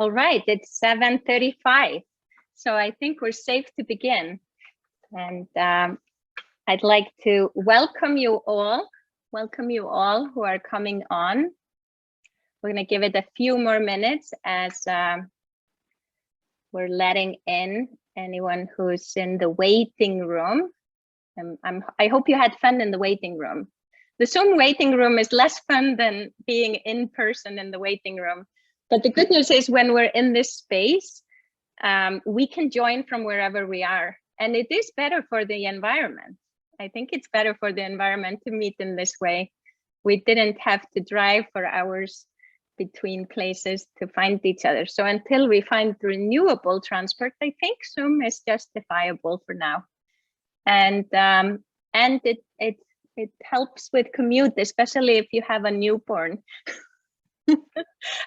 All right, it's 7:35, so I think we're safe to begin. And I'd like to welcome you all who are coming on. We're going to give it a few more minutes as we're letting in anyone who's in the waiting room. I hope you had fun in the waiting room. The Zoom waiting room is less fun than being in person in the waiting room. But the good news is when we're in this space, we can join from wherever we are. And it is better for the environment. I think it's better for the environment to meet in this way. We didn't have to drive for hours between places to find each other. So until we find renewable transport, I think Zoom is justifiable for now. And it helps with commute, especially if you have a newborn.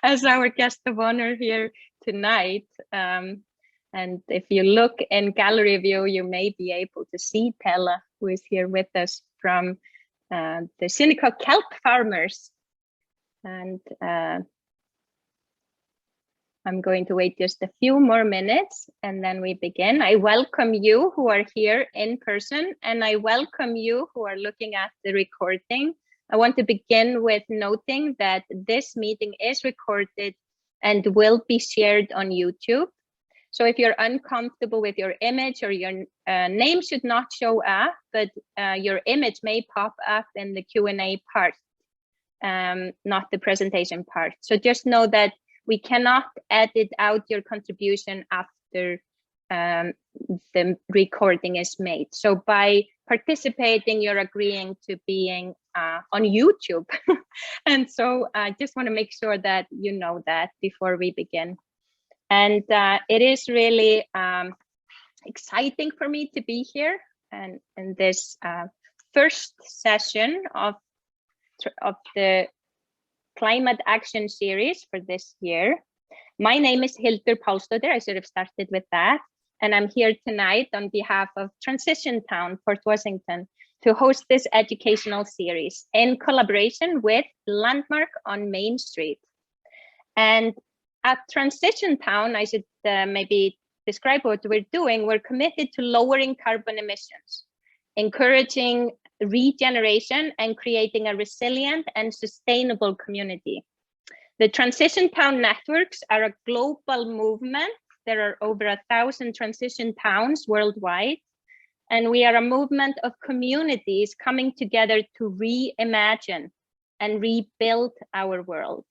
As our guest of honor here tonight. And if you look in gallery view, you may be able to see Pella, who is here with us from the Shinnecock Kelp farmers. And I'm going to wait just a few more minutes and then we begin. I welcome you who are here in person, and I welcome you who are looking at the recording. I want to begin with noting that this meeting is recorded and will be shared on YouTube. So if you're uncomfortable with your image or your name should not show up, but your image may pop up in the Q&A part, not the presentation part. So just know that we cannot edit out your contribution after the recording is made. So by participating, you're agreeing to being on YouTube. And so I just want to make sure that you know that before we begin. And it is really exciting for me to be here and in this first session of the Climate Action Series for this year. My name is Hildur Pálsdóttir. I should have started with that. And I'm here tonight on behalf of Transition Town, Port Washington, to host this educational series in collaboration with Landmark on Main Street. And at Transition Town, I should maybe describe what we're doing. We're committed to lowering carbon emissions, encouraging regeneration, and creating a resilient and sustainable community. The Transition Town networks are a global movement. There are over 1,000 transition towns worldwide, and we are a movement of communities coming together to reimagine and rebuild our world.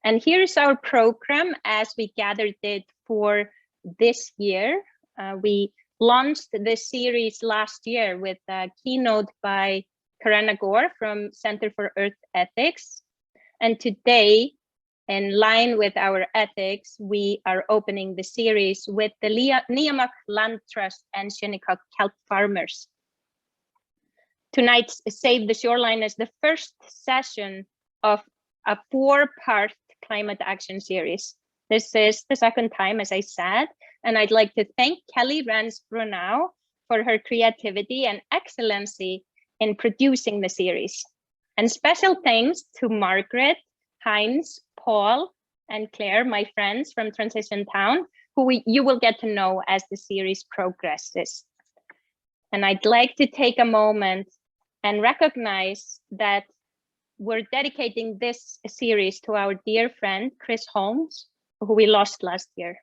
And here's our program as we gathered it for this year. We launched this series last year with a keynote by Karana Gore from Center for Earth Ethics. And today, in line with our ethics, we are opening the series with the Niamuck Land Trust and Shinnecock Kelp farmers. Tonight's Save the Shoreline is the first session of a 4-part climate action series. This is the second time, as I said, and I'd like to thank Kelly Rance-Brunau for her creativity and excellency in producing the series. And special thanks to Margaret, Heinz, Paul, and Claire, my friends from Transition Town, who you will get to know as the series progresses. And I'd like to take a moment and recognize that we're dedicating this series to our dear friend, Chris Holmes, who we lost last year.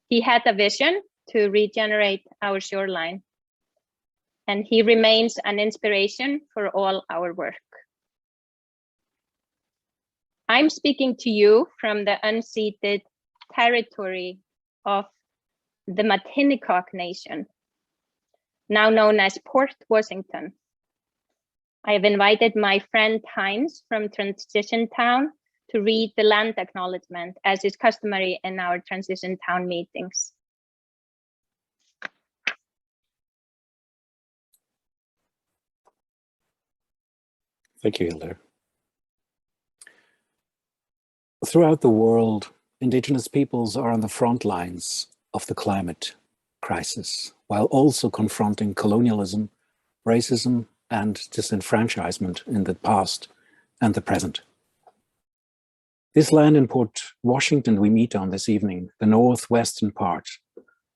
He had a vision to regenerate our shoreline, and he remains an inspiration for all our work. I'm speaking to you from the unceded territory of the Shinnecock Nation, now known as Port Washington. I have invited my friend Heinz from Transition Town to read the land acknowledgement, as is customary in our Transition Town meetings. Thank you, Hildur. Throughout the world, Indigenous peoples are on the front lines of the climate crisis, while also confronting colonialism, racism, and disenfranchisement in the past and the present. This land in Port Washington we meet on this evening, the northwestern part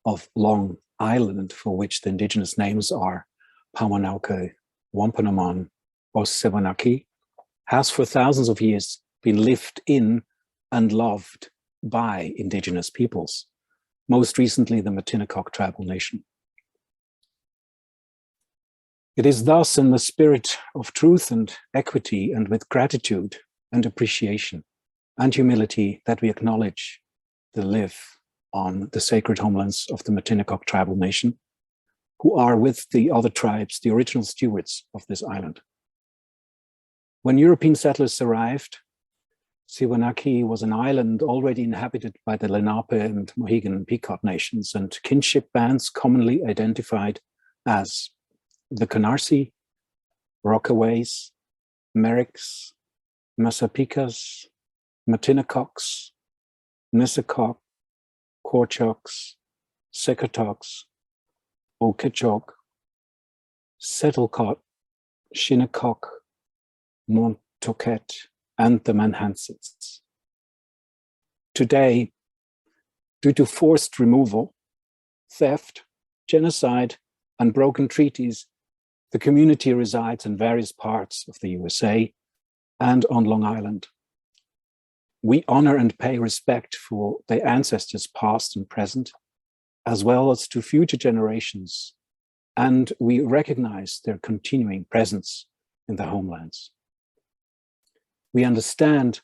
of Long Island, for which the indigenous names are Paumanauke, Wampanoag, or Sewanhackey, has for thousands of years been lived in and loved by indigenous peoples, most recently the Shinnecock tribal nation. It is thus in the spirit of truth and equity, and with gratitude and appreciation and humility, that we acknowledge the live on the sacred homelands of the Shinnecock tribal nation, who are with the other tribes, the original stewards of this island. When European settlers arrived, Sewanhackey was an island already inhabited by the Lenape and Mohegan and Pequot nations, and kinship bands commonly identified as the Canarsie, Rockaways, Merricks, Massapicas, Matinacocks, Nisacock, Korchocks, Secatoks, Okeechobee, Settlecott, Shinnecock, Montoquet, and the Manhansets. Today, due to forced removal, theft, genocide, and broken treaties, the community resides in various parts of the USA and on Long Island. We honor and pay respect for their ancestors past and present, as well as to future generations, and we recognize their continuing presence in the homelands. We understand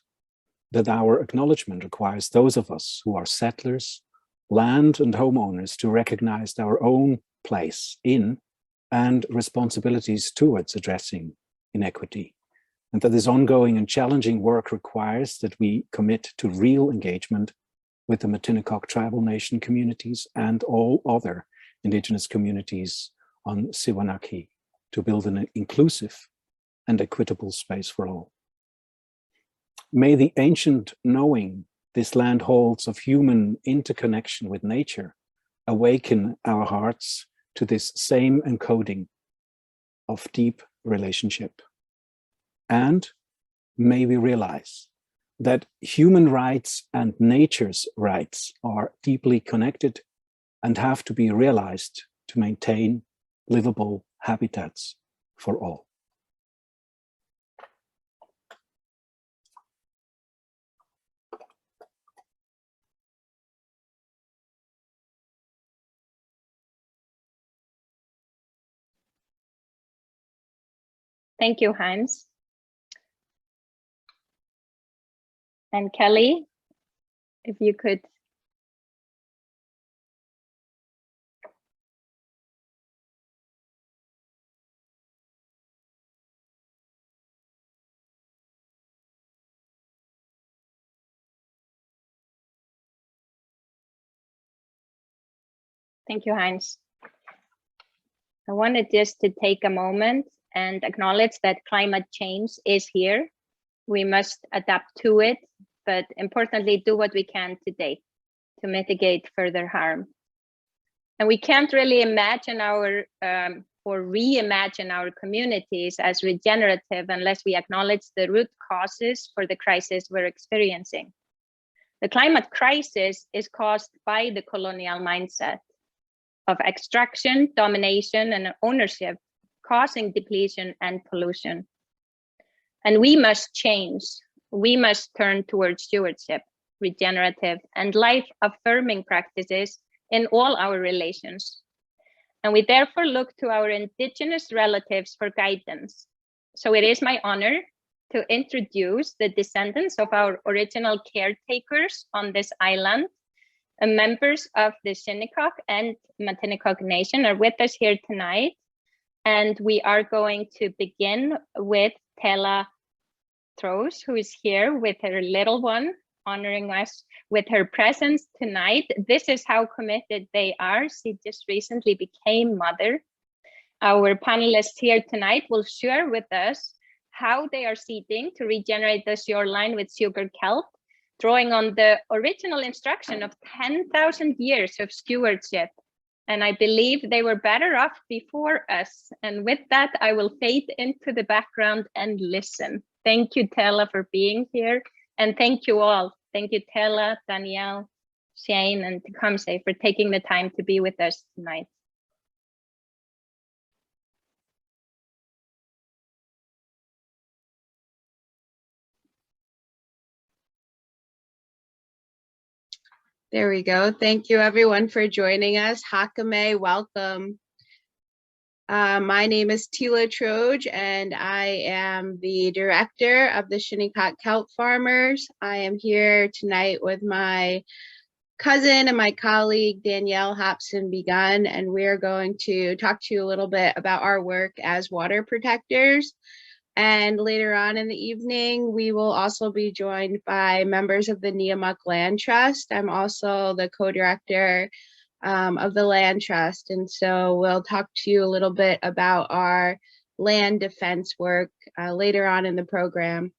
that our acknowledgement requires those of us who are settlers, land and homeowners to recognize our own place in and responsibilities towards addressing inequity, and that this ongoing and challenging work requires that we commit to real engagement with the Shinnecock tribal nation communities and all other indigenous communities on Sewanhackey to build an inclusive and equitable space for all. May the ancient knowing this land holds of human interconnection with nature awaken our hearts to this same encoding of deep relationship. And may we realize that human rights and nature's rights are deeply connected and have to be realized to maintain livable habitats for all. Thank you, Hans. And Kelly, if you could. Thank you, Hans. I wanted just to take a moment and acknowledge that climate change is here. We must adapt to it, but importantly, do what we can today to mitigate further harm. And we can't really imagine or reimagine our communities as regenerative unless we acknowledge the root causes for the crisis we're experiencing. The climate crisis is caused by the colonial mindset of extraction, domination, and ownership, causing depletion and pollution. And we must change. We must turn towards stewardship, regenerative, and life-affirming practices in all our relations. And we therefore look to our indigenous relatives for guidance. So it is my honor to introduce the descendants of our original caretakers on this island. Members of the Shinnecock and Shinnecock Nation are with us here tonight. And we are going to begin with Tela Thros, who is here with her little one, honoring us with her presence tonight. This is how committed they are. She just recently became mother. Our panelists here tonight will share with us how they are seeding to regenerate the shoreline with sugar kelp, drawing on the original instruction of 10,000 years of stewardship. And I believe they were better off before us. And with that, I will fade into the background and listen. Thank you, Tela, for being here And thank you all. Thank you, Tella, Danielle, Shane, and Tecumseh for taking the time to be with us tonight. There we go. Thank you everyone for joining us. Hakame, welcome. My name is Tila Troge and I am the director of the Shinnecock Kelp Farmers. I am here tonight with my cousin and my colleague Danielle Hobson Begun, and we're going to talk to you a little bit about our work as water protectors. And later on in the evening, we will also be joined by members of the Niamuck Land Trust. I'm also the co-director of the Land Trust. And so we'll talk to you a little bit about our land defense work later on in the program.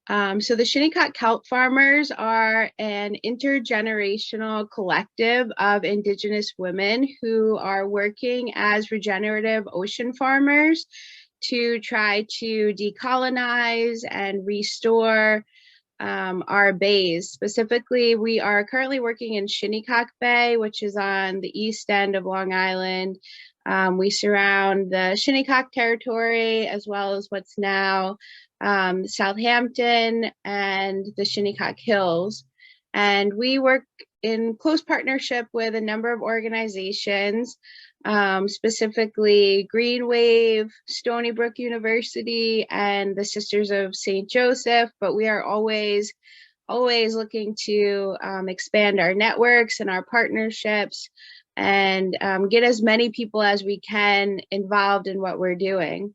So the Shinnecock Kelp Farmers are an intergenerational collective of Indigenous women who are working as regenerative ocean farmers to try to decolonize and restore our bays. Specifically, we are currently working in Shinnecock Bay, which is on the east end of Long Island. We surround the Shinnecock territory as well as what's now Southampton and the Shinnecock Hills. And we work in close partnership with a number of organizations, specifically Green Wave, Stony Brook University, and the Sisters of St. Joseph, but we are always looking to expand our networks and our partnerships and get as many people as we can involved in what we're doing.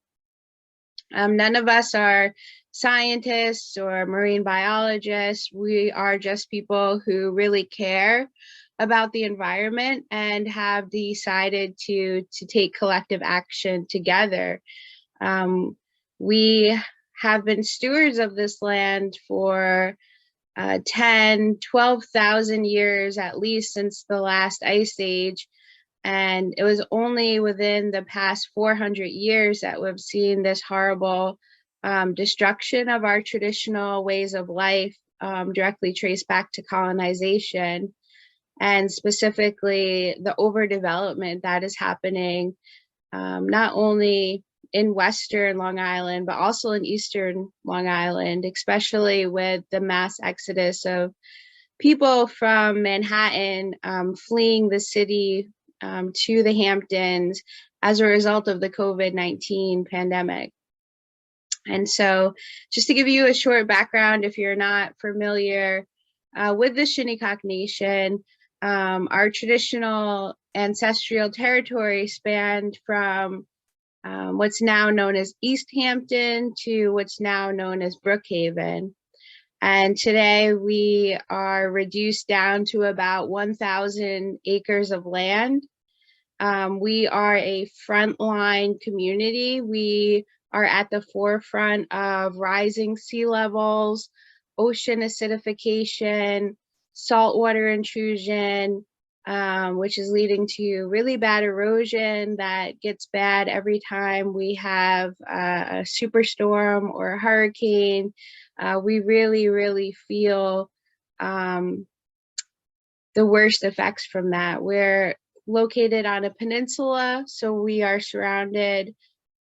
None of us are scientists or marine biologists. We are just people who really care about the environment and have decided to take collective action together. We have been stewards of this land for 10, 12,000 years at least since the last ice age. And it was only within the past 400 years that we've seen this horrible destruction of our traditional ways of life, directly traced back to colonization, and specifically the overdevelopment that is happening not only in Western Long Island, but also in Eastern Long Island, especially with the mass exodus of people from Manhattan fleeing the city to the Hamptons as a result of the COVID-19 pandemic. And so just to give you a short background, if you're not familiar with the Shinnecock Nation, our traditional ancestral territory spanned from what's now known as East Hampton to what's now known as Brookhaven. And today we are reduced down to about 1,000 acres of land. We are a frontline community. We are at the forefront of rising sea levels, ocean acidification, saltwater intrusion, which is leading to really bad erosion that gets bad every time we have a superstorm or a hurricane. We really feel the worst effects from that. We're located on a peninsula, so we are surrounded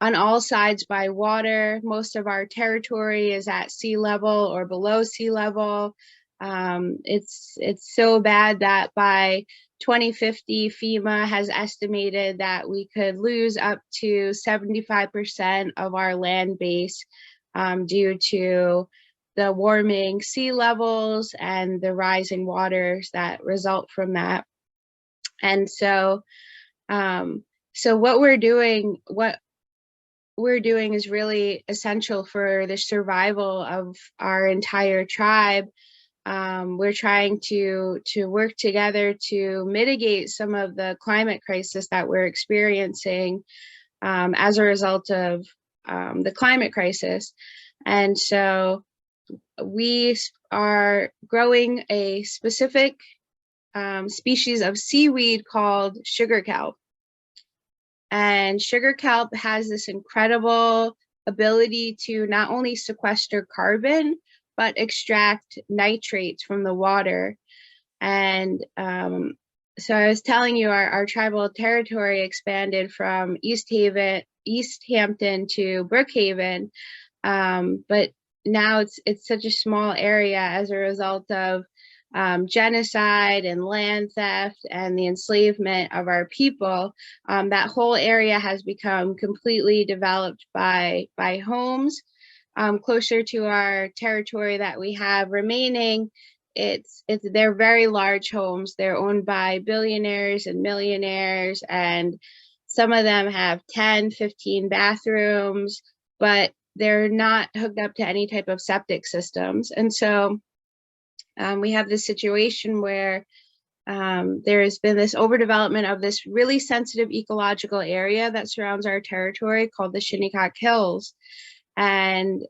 on all sides by water. Most of our territory is at sea level or below sea level. It's so bad that by 2050, FEMA has estimated that we could lose up to 75% of our land base due to the warming sea levels and the rising waters that result from that. And so, what we're doing is really essential for the survival of our entire tribe. We're trying to work together to mitigate some of the climate crisis that we're experiencing as a result of the climate crisis. And so we are growing a specific species of seaweed called sugar kelp. And sugar kelp has this incredible ability to not only sequester carbon, but extract nitrates from the water. And so I was telling you, our tribal territory expanded from East Hampton to Brookhaven, but now it's such a small area as a result of genocide and land theft and the enslavement of our people. That whole area has become completely developed by homes. Closer to our territory that we have remaining, they're very large homes. They're owned by billionaires and millionaires, and some of them have 10, 15 bathrooms, but they're not hooked up to any type of septic systems. And so we have this situation where there has been this overdevelopment of this really sensitive ecological area that surrounds our territory called the Shinnecock Hills. And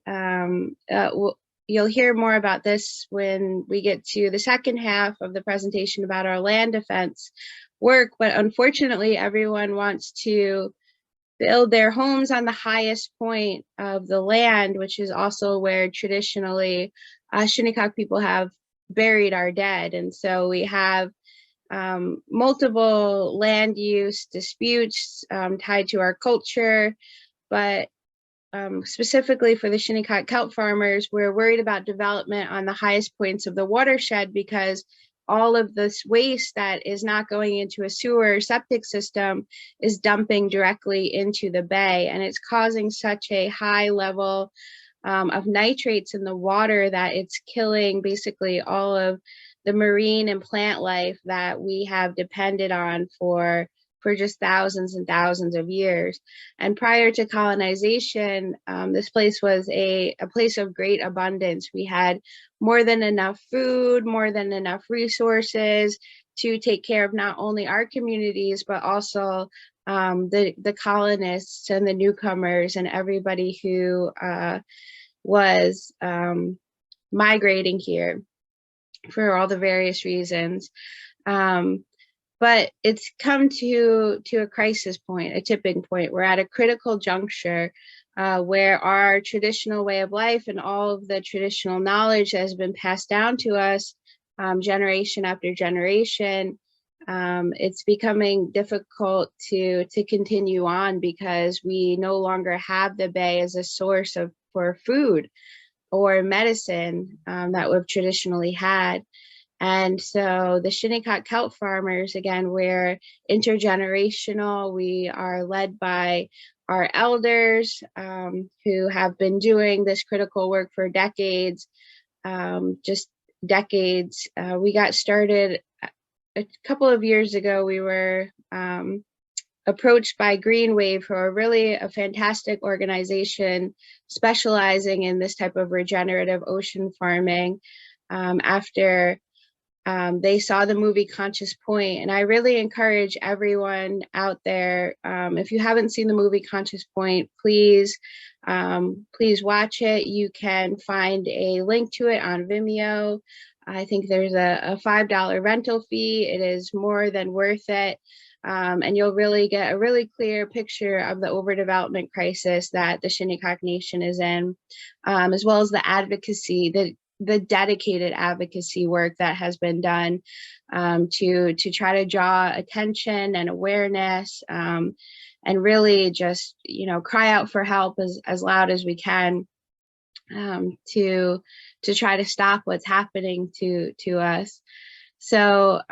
you'll hear more about this when we get to the second half of the presentation about our land defense work. But unfortunately, everyone wants to build their homes on the highest point of the land, which is also where traditionally Shinnecock people have buried our dead. And so we have multiple land use disputes tied to our culture, but specifically for the Shinnecock kelp farmers, we're worried about development on the highest points of the watershed, because all of this waste that is not going into a sewer or septic system is dumping directly into the bay, and it's causing such a high level of nitrates in the water that it's killing basically all of the marine and plant life that we have depended on for just thousands and thousands of years. And prior to colonization, this place was a place of great abundance. We had more than enough food, more than enough resources to take care of not only our communities, but also the colonists and the newcomers and everybody who was migrating here for all the various reasons. But it's come to a crisis point, a tipping point. We're at a critical juncture where our traditional way of life and all of the traditional knowledge that has been passed down to us generation after generation, it's becoming difficult to continue on, because we no longer have the bay as a source for food or medicine that we've traditionally had. And so the Shinnecock kelp farmers, again, we're intergenerational. We are led by our elders who have been doing this critical work for decades, just decades. We got started a couple of years ago. We were approached by Green Wave, who are really a fantastic organization specializing in this type of regenerative ocean farming, after they saw the movie Conscious Point. And I really encourage everyone out there, if you haven't seen the movie Conscious Point, please watch it. You can find a link to it on Vimeo. I think there's a $5 rental fee. It is more than worth it. And you'll really get a really clear picture of the overdevelopment crisis that the Shinnecock Nation is in, as well as the advocacy, the dedicated advocacy work that has been done to try to draw attention and awareness, and really just, cry out for help as loud as we can, to try to stop what's happening to us. So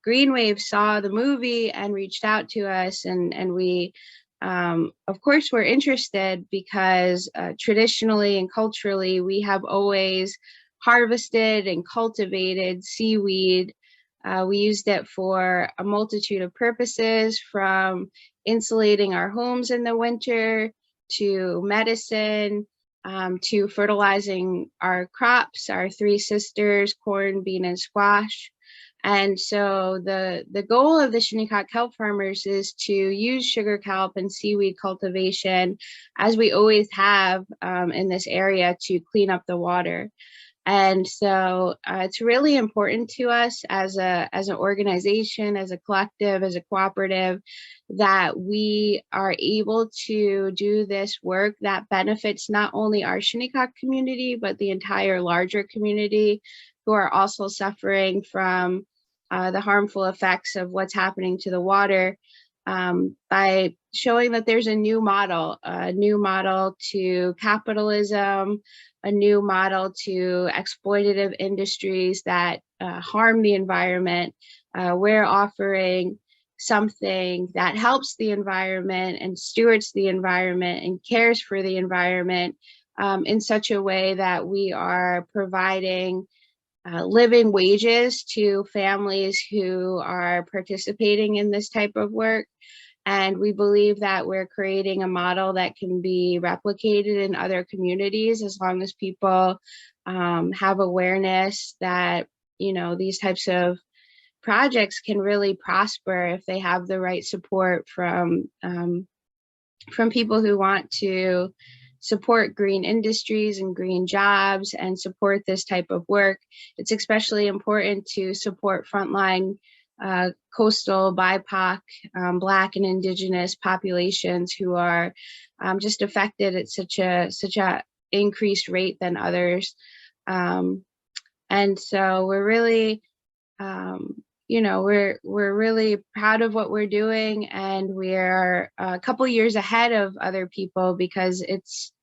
Green Wave saw the movie and reached out to us, and we of course, we're interested because traditionally and culturally, we have always harvested and cultivated seaweed. We used it for a multitude of purposes, from insulating our homes in the winter, to medicine, to fertilizing our crops, our three sisters, corn, bean, and squash. And so the goal of the Shinnecock kelp farmers is to use sugar kelp and seaweed cultivation, as we always have in this area, to clean up the water. And so it's really important to us as an organization, as a collective, as a cooperative, that we are able to do this work that benefits not only our Shinnecock community, but the entire larger community who are also suffering from the harmful effects of what's happening to the water, by showing that there's a new model to capitalism, a new model to exploitative industries that harm the environment. We're offering something that helps the environment and stewards the environment and cares for the environment in such a way that we are providing living wages to families who are participating in this type of work. And we believe that we're creating a model that can be replicated in other communities as long as people have awareness that, you know, these types of projects can really prosper if they have the right support from people who want to support green industries and green jobs and support this type of work. It's especially important to support frontline coastal, BIPOC, Black and Indigenous populations who are just affected at such a increased rate than others. And so we're really, you know, we're really proud of what we're doing, and we're a couple years ahead of other people because it's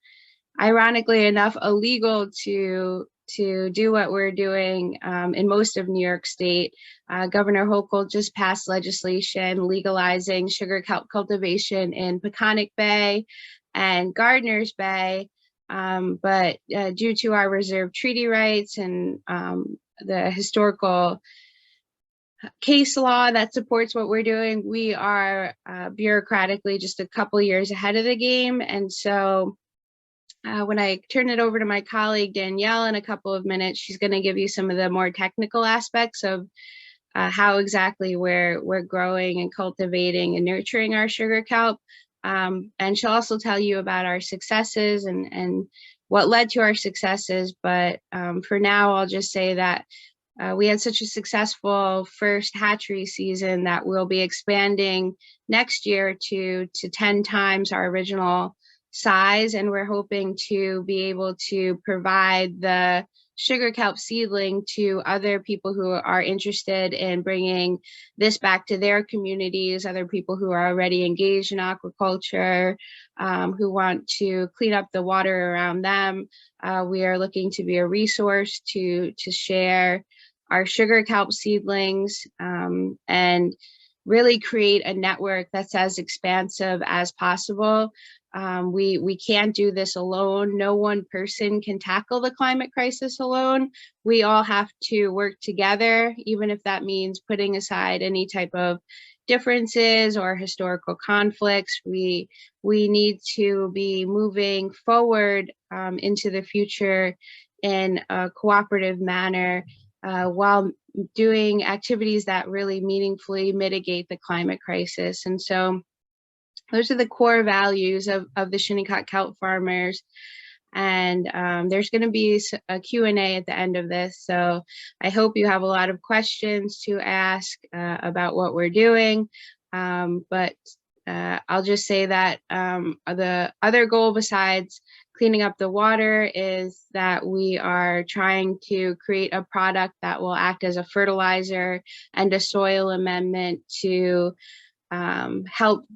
ironically enough illegal to do what we're doing in most of New York State. Governor Hochul just passed legislation legalizing sugar kelp cultivation in Paumanauke Bay and Gardner's Bay, but due to our reserve treaty rights and the historical case law that supports what we're doing, we are bureaucratically just a couple years ahead of the game. And so when I turn it over to my colleague Danielle in a couple of minutes, she's going to give you some of the more technical aspects of how exactly we're growing and cultivating and nurturing our sugar kelp. And she'll also tell you about our successes and what led to our successes. But for now, I'll just say that we had such a successful first hatchery season that we'll be expanding next year to 10 times our original size, and we're hoping to be able to provide the sugar kelp seedling to other people who are interested in bringing this back to their communities, other people who are already engaged in aquaculture, who want to clean up the water around them. We are looking to be a resource to share our sugar kelp seedlings and really create a network that's as expansive as possible. We can't do this alone. No one person can tackle the climate crisis alone. We all have to work together, even if that means putting aside any type of differences or historical conflicts. We need to be moving forward into the future in a cooperative manner while doing activities that really meaningfully mitigate the climate crisis. And so those are the core values of the Shinnecock kelp farmers. And there's going to be a Q&A at the end of this. So I hope you have a lot of questions to ask about what we're doing. But I'll just say that the other goal besides cleaning up the water is that we are trying to create a product that will act as a fertilizer and a soil amendment to help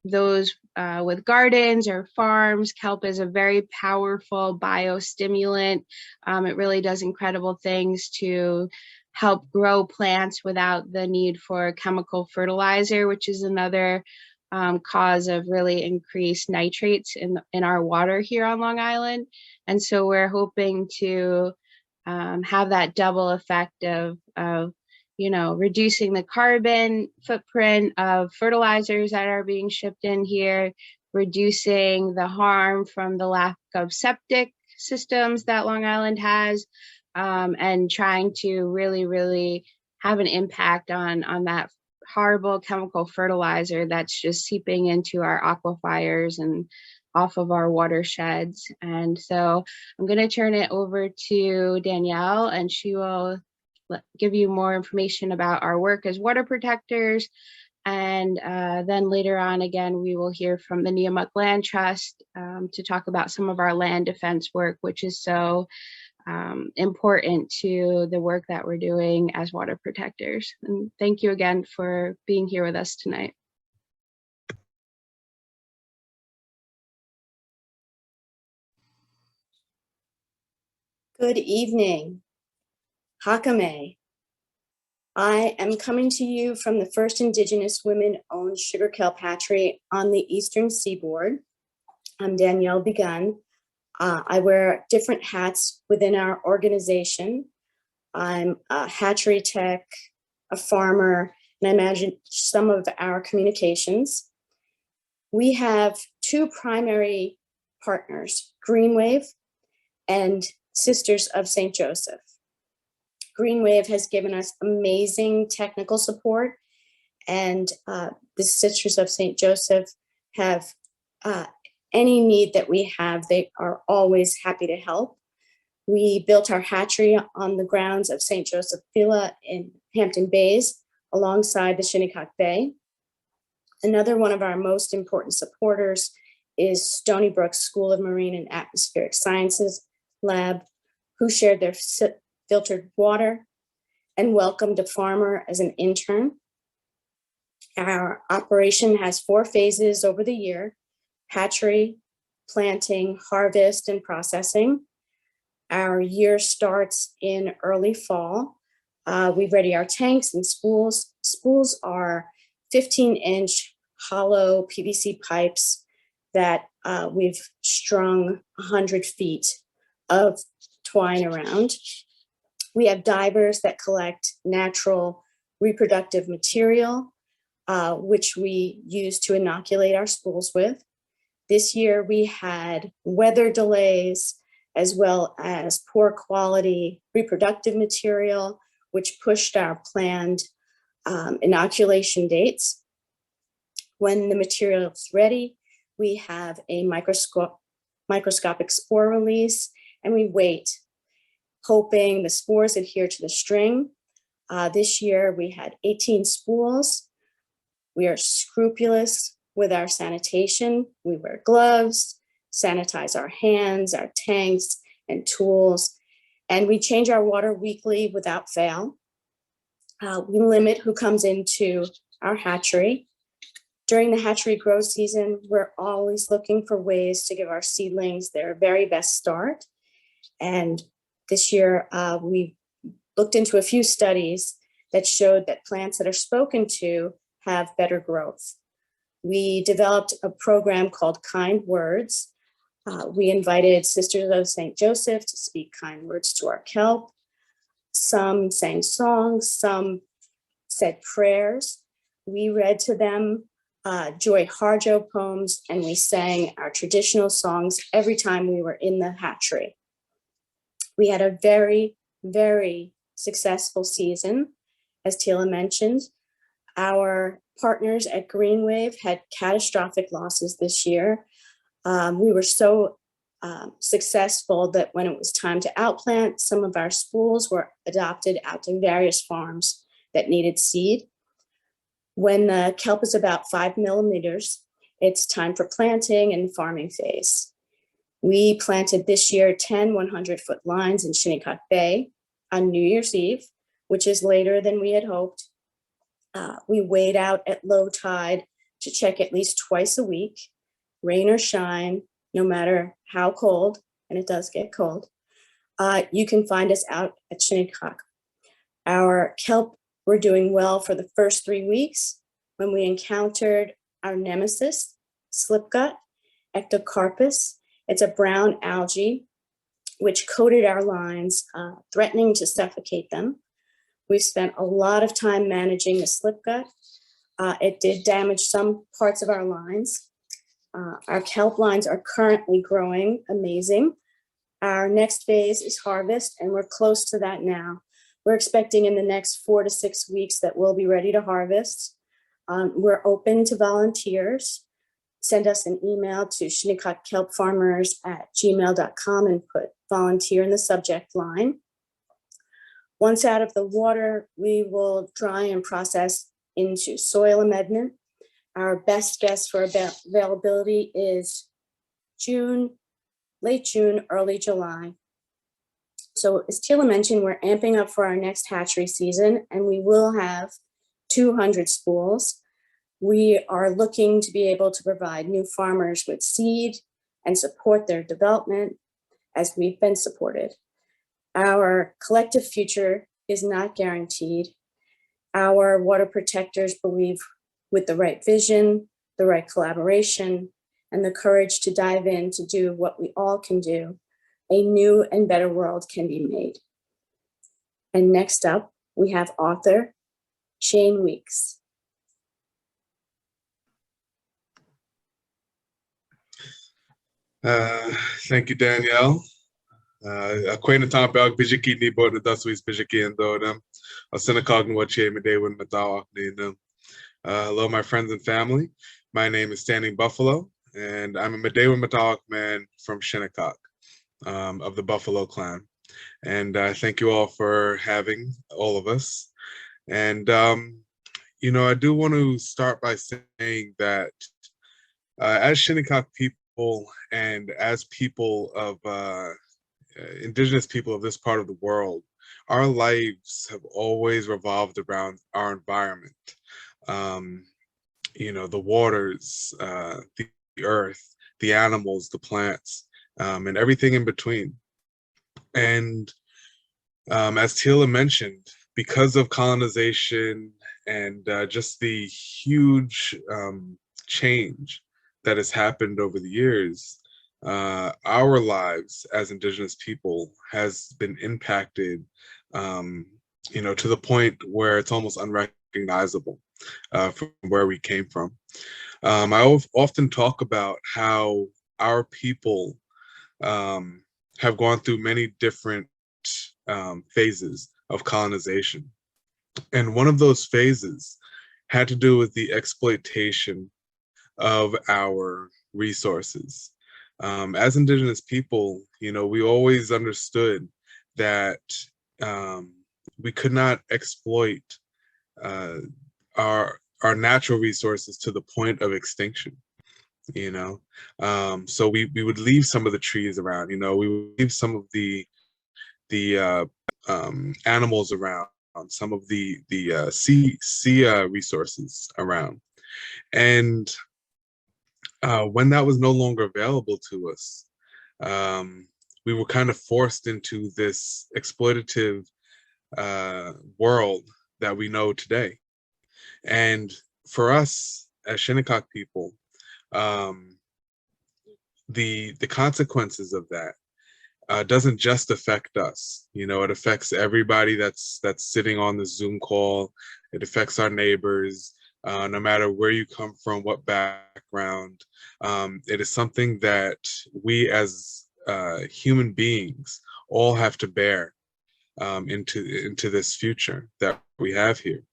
those with gardens or farms. Kelp is a very powerful biostimulant. It really does incredible things to help grow plants without the need for chemical fertilizer, which is another cause of really increased nitrates in our water here on Long Island. And so we're hoping to have that double effect of you know, reducing the carbon footprint of fertilizers that are being shipped in here, reducing the harm from the lack of septic systems that Long Island has, and trying to really have an impact on that horrible chemical fertilizer that's just seeping into our aquifers and off of our watersheds. And so I'm going to turn it over to Danielle, and she will give you more information about our work as water protectors. And then later on, again, we will hear from the Niamuck Land Trust to talk about some of our land defense work, which is so important to the work that we're doing as water protectors. And thank you again for being here with us tonight. Good evening. Hakame. I am coming to you from the first Indigenous women-owned sugar kelp hatchery on the eastern seaboard. I'm Danielle Begun. I wear different hats within our organization. I'm a hatchery tech, a farmer, and I manage some of our communications. We have two primary partners, Greenwave and Sisters of St. Joseph. Greenwave has given us amazing technical support, and the Sisters of St. Joseph have any need that we have, they are always happy to help. We built our hatchery on the grounds of St. Joseph Villa in Hampton Bays, alongside the Shinnecock Bay. Another one of our most important supporters is Stony Brook School of Marine and Atmospheric Sciences Lab, who shared their filtered water and welcomed a farmer as an intern. Our operation has 4 phases over the year: hatchery, planting, harvest, and processing. Our year starts in early fall. We ready our tanks and spools. Spools are 15-inch hollow PVC pipes that we've strung 100 feet of twine around. We have divers that collect natural reproductive material, which we use to inoculate our spools with. This year we had weather delays as well as poor quality reproductive material, which pushed our planned inoculation dates. When the material is ready, we have a microscopic spore release, and we wait, hoping the spores adhere to the string. This year we had 18 spools. We are scrupulous with our sanitation. We wear gloves, sanitize our hands, our tanks, and tools, and we change our water weekly without fail. We limit who comes into our hatchery. During the hatchery growth season, we're always looking for ways to give our seedlings their very best start. And this year, we looked into a few studies that showed that plants that are spoken to have better growth. We developed a program called Kind Words. We invited Sisters of St. Joseph to speak kind words to our kelp. Some sang songs, some said prayers. We read to them Joy Harjo poems, and we sang our traditional songs every time we were in the hatchery. We had a very, very successful season, as Tila mentioned. Our partners at Greenwave had catastrophic losses this year. We were so successful that when it was time to outplant, some of our spools were adopted out to various farms that needed seed. When the kelp is about 5 millimeters, it's time for planting and farming phase. We planted this year 10 100-foot lines in Shinnecock Bay on New Year's Eve, which is later than we had hoped. We wait out at low tide to check at least twice a week, rain or shine, no matter how cold, and it does get cold. You can find us out at Shinnecock. Our kelp were doing well for the first 3 weeks when we encountered our nemesis, slipgut, ectocarpus. It's a brown algae which coated our lines, threatening to suffocate them. We've spent a lot of time managing the slipgut. It did damage some parts of our lines. Our kelp lines are currently growing amazing. Our next phase is harvest, and we're close to that now. We're expecting in the next 4 to 6 weeks that we'll be ready to harvest. We're open to volunteers. send us an email to shinnecockkelpfarmers@gmail.com and put volunteer in the subject line. Once out of the water, we will dry and process into soil amendment. Our best guess for availability is June, late June, early July. So as Tila mentioned, we're amping up for our next hatchery season, and we will have 200 spools. We are looking to be able to provide new farmers with seed and support their development as we've been supported. Our collective future is not guaranteed. Our water protectors believe with the right vision, the right collaboration, and the courage to dive in to do what we all can do, a new and better world can be made. And next up, we have author Shane Weeks. Thank you, Danielle. Akwai na tampel bijiki ni bo the daswis bijiki and do them. A Shinnecock wachi me day when Matawak ni them. Hello, my friends and family. My name is Standing Buffalo, and I'm a Medewa Matawak man from Shinnecock, of the Buffalo clan. And thank you all for having all of us. And, you know, I do want to start by saying that as Shinnecock people and as people of Indigenous people of this part of the world, our lives have always revolved around our environment. You know, the waters, the earth, the animals, the plants, and everything in between. And as Tila mentioned, because of colonization and just the huge change that has happened over the years, our lives as Indigenous people has been impacted, you know, to the point where it's almost unrecognizable from where we came from. I often talk about how our people have gone through many different phases of colonization. And one of those phases had to do with the exploitation of our resources. As Indigenous people, you know, we always understood that we could not exploit our natural resources to the point of extinction, you know. So we would leave some of the trees around, you know, we would leave some of the animals around, some of the sea resources around. And when that was no longer available to us, we were kind of forced into this exploitative world that we know today. And for us as Shinnecock people, the consequences of that doesn't just affect us. You know, it affects everybody that's sitting on the Zoom call. It affects our neighbors, no matter where you come from, what background. It is something that we as human beings all have to bear into this future that we have here.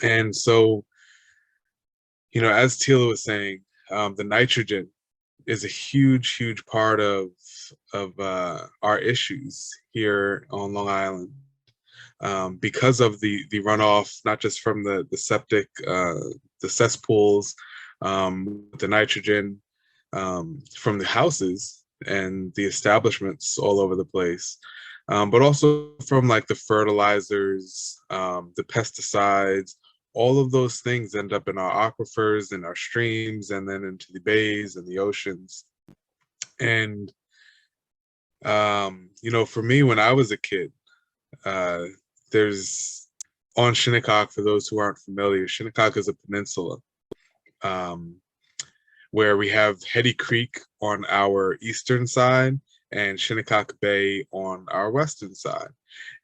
And so, you know, as Tila was saying, the nitrogen is a huge, huge part of our issues here on Long Island, because of the runoff, not just from the septic, the cesspools, the nitrogen from the houses and the establishments all over the place, but also from like the fertilizers, the pesticides. All of those things end up in our aquifers and our streams, and then into the bays and the oceans. And you know, for me, when I was a kid, there's on Shinnecock, for those who aren't familiar, Shinnecock is a peninsula where we have Hetty Creek on our eastern side and Shinnecock Bay on our western side.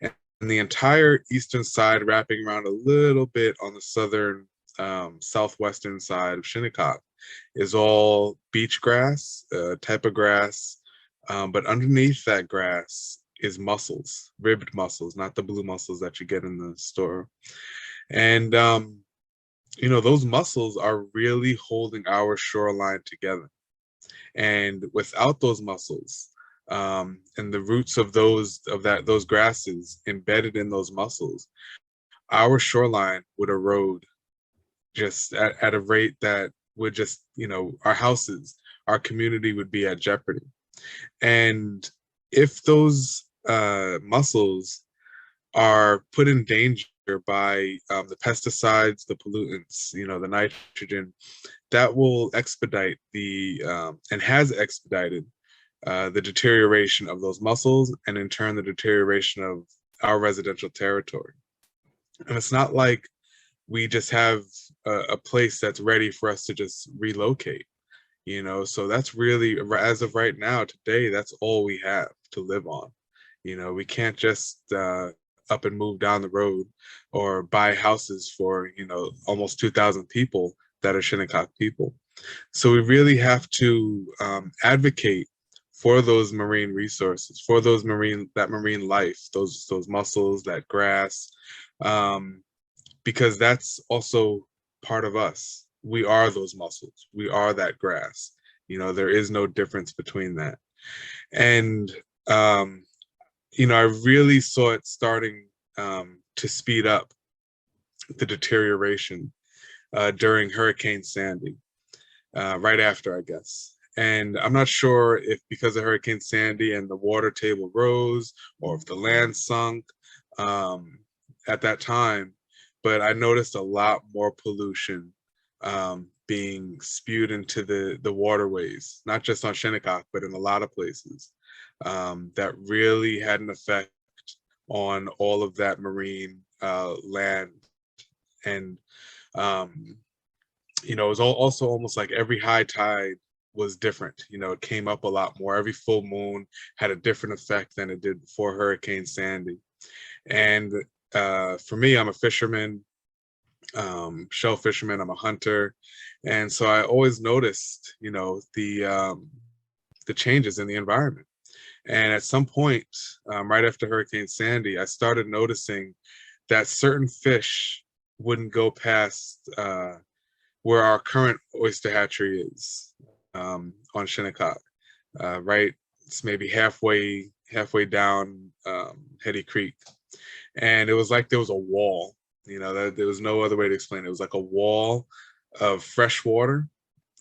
And the entire eastern side, wrapping around a little bit on the southern southwestern side of Shinnecock, is all beach grass, type of grass, but underneath that grass is mussels, ribbed mussels, not the blue mussels that you get in the store. And those mussels are really holding our shoreline together. And without those mussels, and the roots of those grasses embedded in those mussels, our shoreline would erode just at a rate that would just, our houses, our community would be at jeopardy. And if those mussels are put in danger by the pesticides, the pollutants, the nitrogen, that will expedite and has expedited the deterioration of those mussels, and in turn the deterioration of our residential territory. And it's not like we just have a place that's ready for us to just relocate, so that's really, as of right now, today, that's all we have to live on. We can't just up and move down the road or buy houses for, almost 2,000 people that are Shinnecock people. So we really have to advocate for those marine resources, for that marine life, those mussels, that grass, because that's also part of us. We are those mussels. We are that grass. There is no difference between that. And, I really saw it starting to speed up the deterioration during Hurricane Sandy, right after, I guess. And I'm not sure if because of Hurricane Sandy and the water table rose, or if the land sunk at that time, but I noticed a lot more pollution being spewed into the waterways, not just on Shinnecock, but in a lot of places, that really had an effect on all of that marine land. And, it was also almost like every high tide was different. It came up a lot more. Every full moon had a different effect than it did before Hurricane Sandy. And for me, I'm a fisherman, shell fisherman, I'm a hunter. And so I always noticed, the changes in the environment. And at some point, right after Hurricane Sandy, I started noticing that certain fish wouldn't go past where our current oyster hatchery is on Shinnecock, right? It's maybe halfway down Heady Creek. And it was like there was a wall, there was no other way to explain it. It was like a wall of fresh water,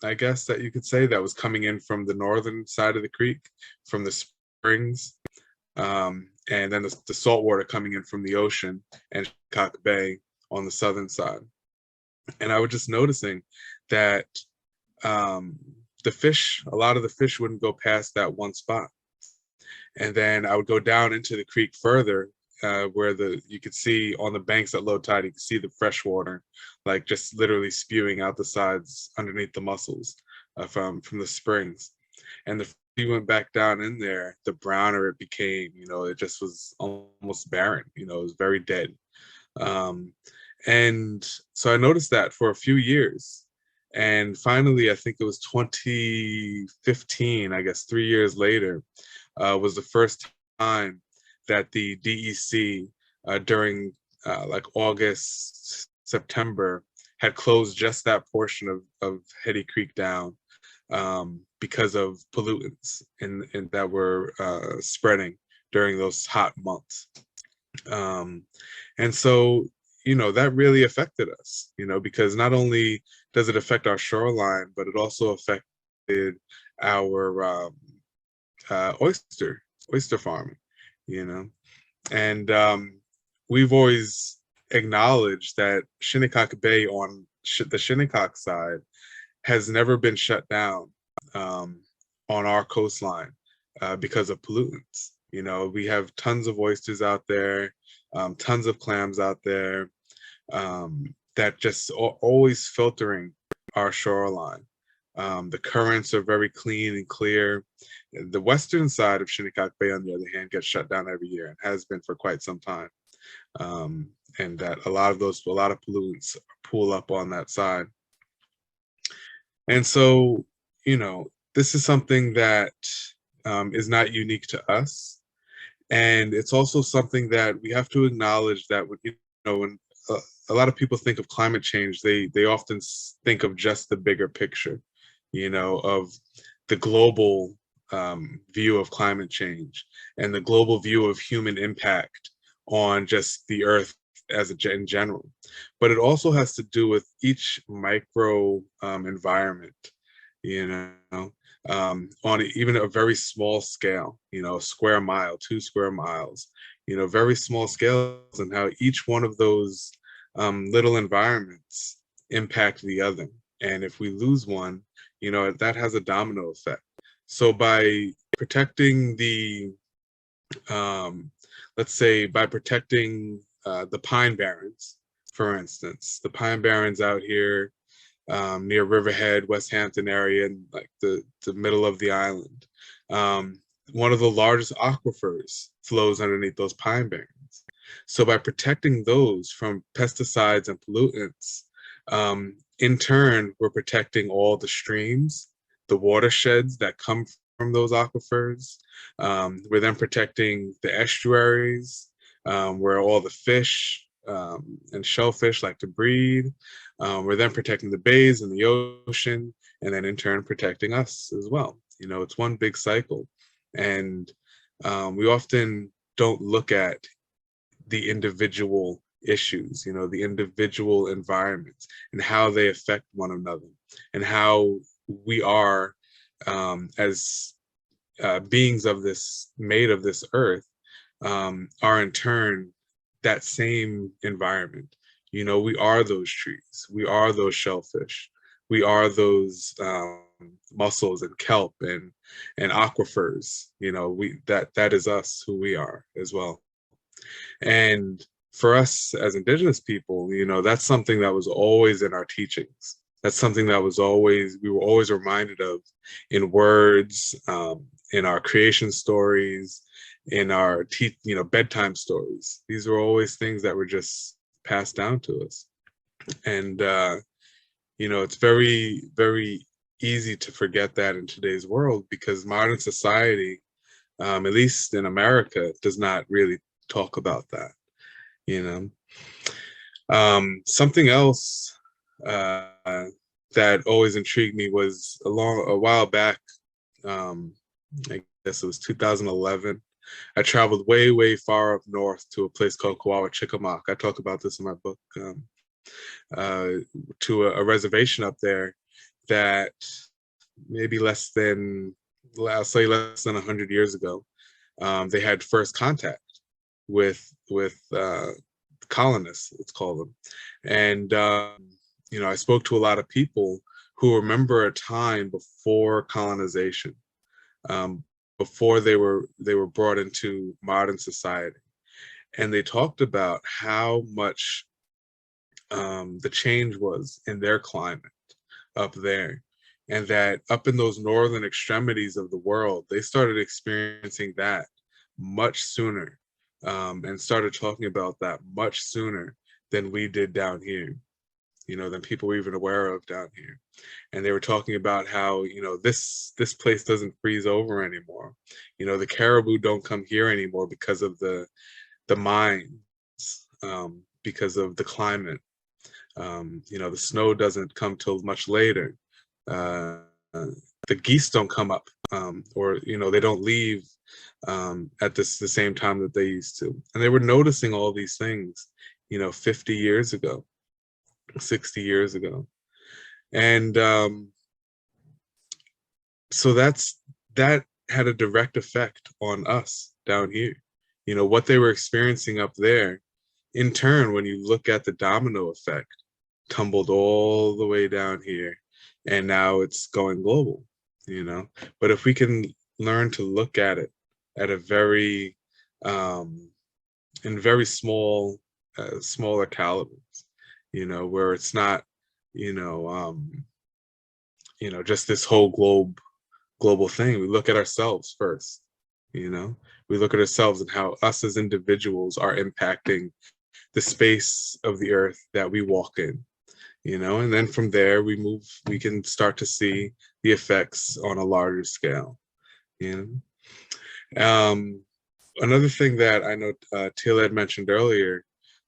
I guess that you could say, that was coming in from the northern side of the creek, from the springs, and then the salt water coming in from the ocean and Shinnecock Bay on the southern side. And I was just noticing that the fish, a lot of the fish wouldn't go past that one spot. And then I would go down into the creek further, where you could see on the banks at low tide, you could see the fresh water, like just literally spewing out the sides underneath the mussels from the springs. And the you went back down in there, the browner it became. It just was almost barren. It was very dead. And so I noticed that for a few years. And finally, I think it was 2015, I guess 3 years later, was the first time that the DEC during like August, September, had closed just that portion of Heady Creek down because of pollutants and that were spreading during those hot months. And so, that really affected us, because not only does it affect our shoreline, but it also affected our oyster farming, and we've always acknowledged that Shinnecock Bay on the Shinnecock side has never been shut down on our coastline because of pollutants. We have tons of oysters out there, tons of clams out there, that just always filtering our shoreline. The currents are very clean and clear. The western side of Shinnecock Bay, on the other hand, gets shut down every year and has been for quite some time. And that a lot of pollutants pool up on that side. And so, this is something that is not unique to us. And it's also something that we have to acknowledge that when a lot of people think of climate change, they often think of just the bigger picture, you know, of the global view of climate change and the global view of human impact on just the earth as in general. But it also has to do with each micro environment, you know, on even a very small scale, you know, a square mile, 2 square miles, you know, very small scales, and how each one of those little environments impact the other. And if we lose one, you know, that has a domino effect. So by protecting the, let's say by protecting the pine barrens, for instance, the pine barrens out here near Riverhead, West Hampton area, and like the middle of the island. One of the largest aquifers flows underneath those pine barrens. So by protecting those from pesticides and pollutants, in turn, we're protecting all the streams, the watersheds that come from those aquifers. We're then protecting the estuaries, where all the fish and shellfish like to breed. We're then protecting the bays and the ocean, and then in turn protecting us as well. You know, it's one big cycle. And we often don't look at the individual issues, you know, the individual environments and how they affect one another, and how we are as beings of this, made of this earth, are in turn that same environment. You know, we are those trees, we are those shellfish, we are those mussels and kelp and aquifers. You know, that is us, who we are as well. And for us as Indigenous people, you know, that's something that was always in our teachings. That's something that was always, we were always reminded of in words, in our creation stories, in our you know, bedtime stories. These were always things that were just passed down to us. And you know, it's very, very easy to forget that in today's world, because modern society, at least in America, does not really talk about that, you know. Something else that always intrigued me was a while back, I guess it was 2011, I traveled way, way far up north to a place called Chickamauck. I talk about this in my book, to a reservation up there that maybe less than 100 years ago, they had first contact with colonists, let's call them. And you know, I spoke to a lot of people who remember a time before colonization, before they were brought into modern society, and they talked about how much the change was in their climate up there, and that up in those northern extremities of the world, they started experiencing that much sooner, and started talking about that much sooner than we did down here, you know, than people were even aware of down here. And they were talking about how, you know, this place doesn't freeze over anymore. You know, the caribou don't come here anymore because of the mines, because of the climate. You know, the snow doesn't come till much later. The geese don't come up, or, you know, they don't leave at the same time that they used to. And they were noticing all these things, you know, 50 years ago, 60 years ago. And so that had a direct effect on us down here. You know, what they were experiencing up there, in turn, when you look at the domino effect, tumbled all the way down here, and now it's going global, you know. But if we can learn to look at it at a very in very small smaller calibers, you know, where it's not, you know, just this whole global thing. We look at ourselves first, you know. We look at ourselves and how us as individuals are impacting the space of the earth that we walk in, you know, and then from there we can start to see the effects on a larger scale, you know. Another thing that I know Teal had mentioned earlier,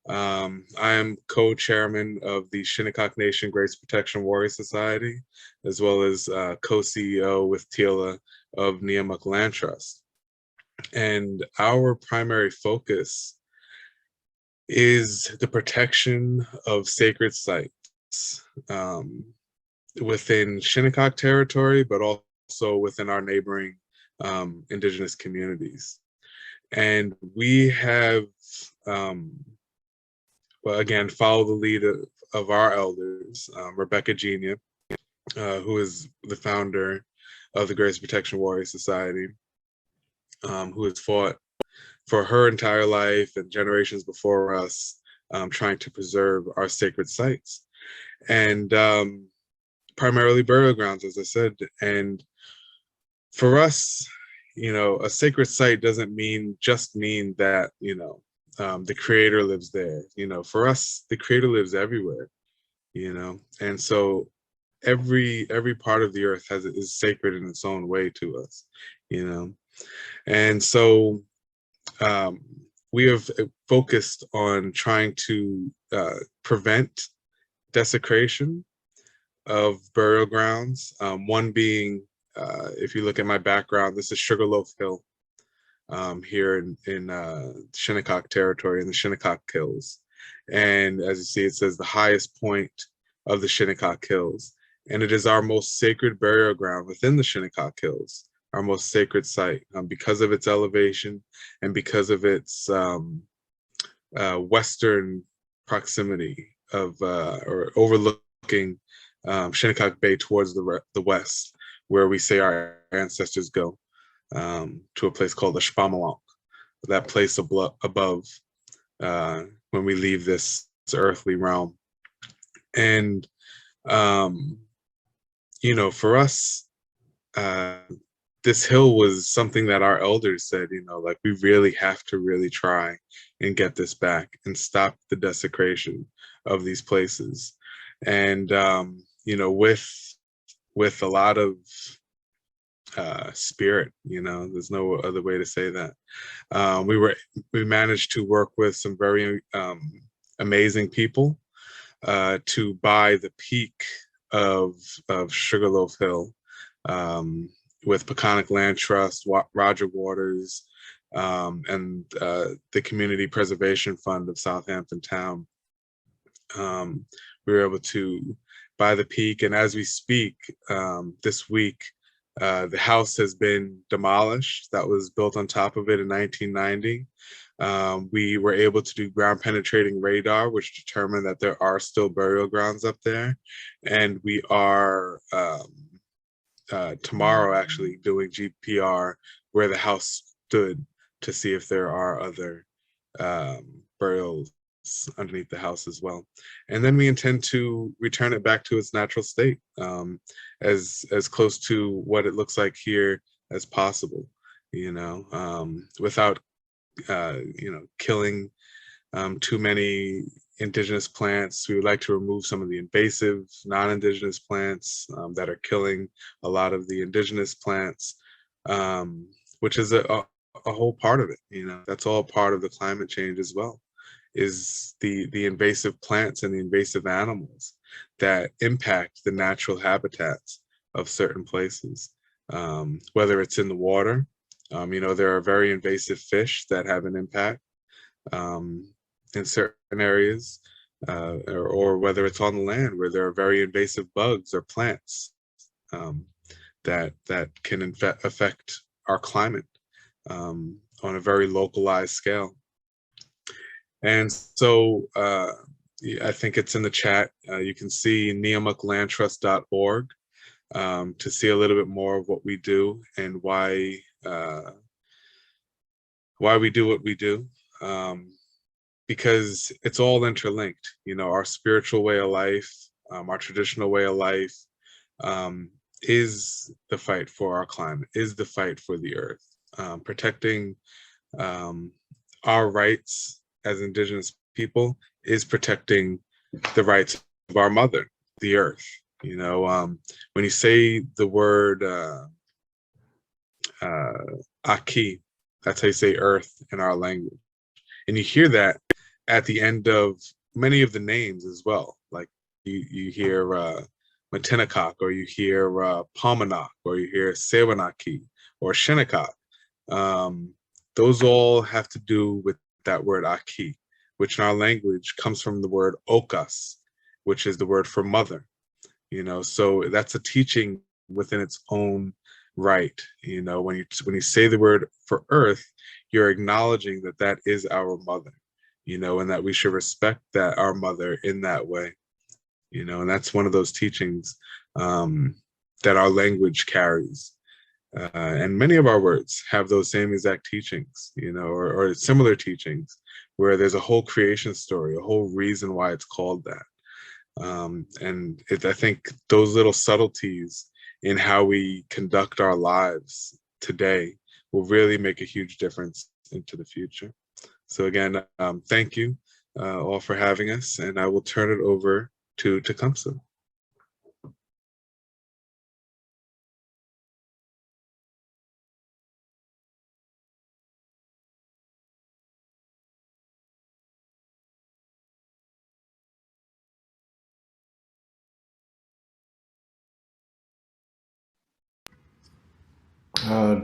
I am co-chairman of the Shinnecock Nation Grace Protection Warrior Society, as well as co-CEO with Tila of Niamuck Land Trust. And our primary focus is the protection of sacred sites within Shinnecock territory, but also within our neighboring Indigenous communities. And we have, well, again, follow the lead of our elders, Rebecca Genia, who is the founder of the Grace Protection Warrior Society, who has fought for her entire life and generations before us, trying to preserve our sacred sites. And primarily burial grounds, as I said. And for us, you know, a sacred site doesn't just mean that, you know, the creator lives there. You know, for us, the creator lives everywhere, you know. And so every part of the earth is sacred in its own way to us, you know. And so we have focused on trying to prevent desecration of burial grounds. One being, if you look at my background, this is Sugarloaf Hill here in Shinnecock territory, in the Shinnecock Hills. And as you see, it says the highest point of the Shinnecock Hills. And it is our most sacred burial ground within the Shinnecock Hills, our most sacred site, because of its elevation and because of its western proximity of, or overlooking Shinnecock Bay towards the west, where we say our ancestors go, to a place called the Paumanauke, that place above when we leave this earthly realm. And you know, for us, this hill was something that our elders said, you know, like, we really have to really try and get this back and stop the desecration of these places. And you know, with a lot of spirit, you know, there's no other way to say that. We managed to work with some very amazing people to buy the peak of Sugarloaf Hill with Paumanauke Land Trust, Roger Waters, and the Community Preservation Fund of Southampton Town. We were able to buy the peak, and as we speak, this week, the house has been demolished that was built on top of it in 1990. We were able to do ground penetrating radar, which determined that there are still burial grounds up there. And we are tomorrow actually doing GPR where the house stood to see if there are other burials underneath the house as well. And then we intend to return it back to its natural state, as close to what it looks like here as possible, you know, without you know, killing too many indigenous plants. We would like to remove some of the invasive non-indigenous plants that are killing a lot of the indigenous plants, which is a whole part of it. You know, that's all part of the climate change as well, is the invasive plants and the invasive animals that impact the natural habitats of certain places, whether it's in the water. You know, there are very invasive fish that have an impact in certain areas, or whether it's on the land where there are very invasive bugs or plants that can affect our climate on a very localized scale. And so I think it's in the chat. You can see niamucklandtrust.org to see a little bit more of what we do and why we do what we do, because it's all interlinked. You know, our spiritual way of life, our traditional way of life, is the fight for our climate, is the fight for the earth, protecting our rights as Indigenous people is protecting the rights of our mother, the earth. You know, when you say the word Aki, that's how you say earth in our language. And you hear that, at the end of many of the names as well. Like you hear Shinnecock, or you hear Paumanauke, or you hear Sewanhackey or Shinnecock. Those all have to do with that word aki, which in our language comes from the word okas, which is the word for mother. So that's a teaching within its own right. When you say the word for earth, you're acknowledging that that is our mother, and that we should respect that our mother in that way. And that's one of those teachings that our language carries. And many of our words have those same exact teachings, or similar teachings, where there's a whole creation story, a whole reason why it's called that. I think those little subtleties in how we conduct our lives today will really make a huge difference into the future. So again, thank you all for having us, and I will turn it over to Tecumseh.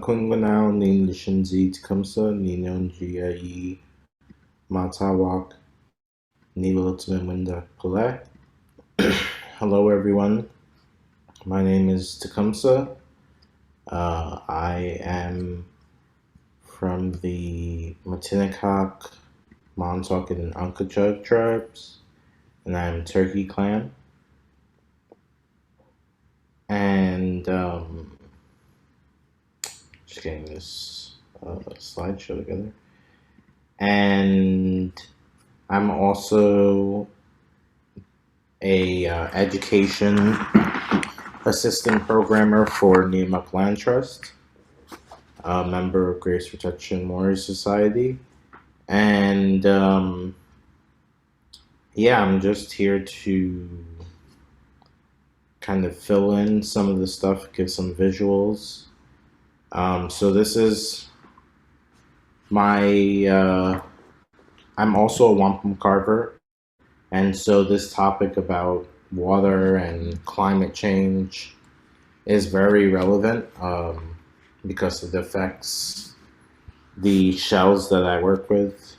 Kunganao ni Lishinzi Tecumseh ni Nonjia yi Matawak ni Wiltsmenda Pule. Hello everyone. My name is Tecumseh. I am from the Shinnecock, Montauk, and Unkachuk tribes, and I'm Turkey Clan. And just getting this slideshow together. And I'm also a education assistant programmer for Niamuck Land Trust, a member of Grace Protection Warriors Society. And yeah, I'm just here to kind of fill in some of the stuff, give some visuals. So this is my, I'm also a wampum carver. And so this topic about water and climate change is very relevant because it affects the shells that I work with,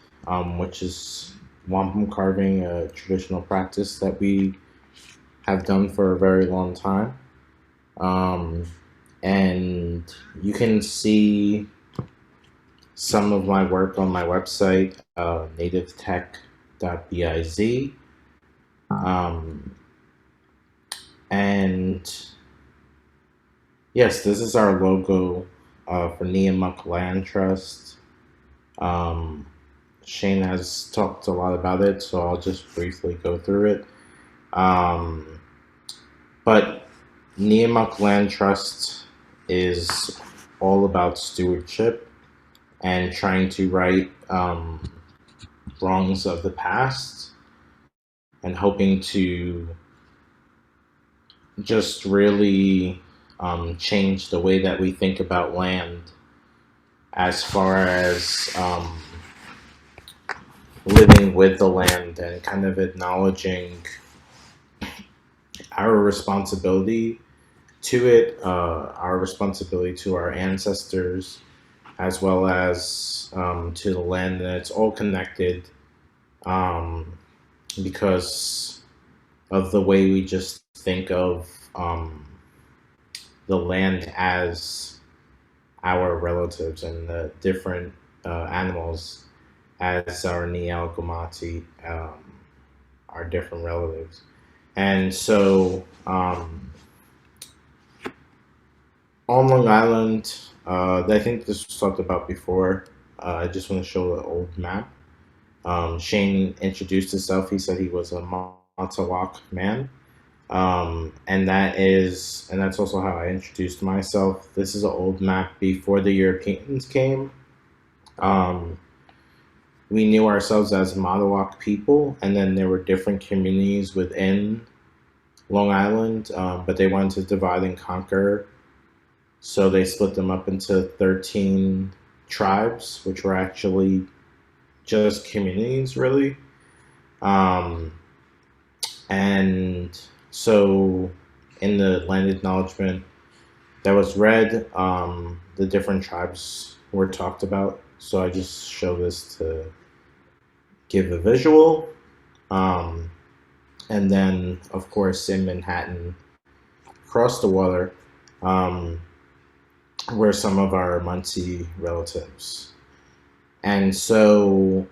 which is wampum carving, a traditional practice that we have done for a very long time. And you can see some of my work on my website, nativetech.biz. And yes, this is our logo for Niamuck Land Trust. Shane has talked a lot about it, so I'll just briefly go through it. But Niamuck Land Trust is all about stewardship and trying to right wrongs of the past and hoping to just really change the way that we think about land as far as living with the land and kind of acknowledging our responsibility to it, our responsibility to our ancestors, as well as to the land. And it's all connected because of the way we just think of the land as our relatives and the different animals as our Nialgamati, our different relatives. And so on Long Island, I think this was talked about before. I just want to show the old map. Shane introduced himself. He said he was a Matawak man. And that's also how I introduced myself. This is an old map before the Europeans came. We knew ourselves as Matawak people, and then there were different communities within Long Island, but they wanted to divide and conquer. So they split them up into 13 tribes, which were actually just communities, really. Um, and so in the land acknowledgement that was read, the different tribes were talked about. So I just show this to give a visual. And then, of course, in Manhattan, across the water, were some of our Muncie relatives. And so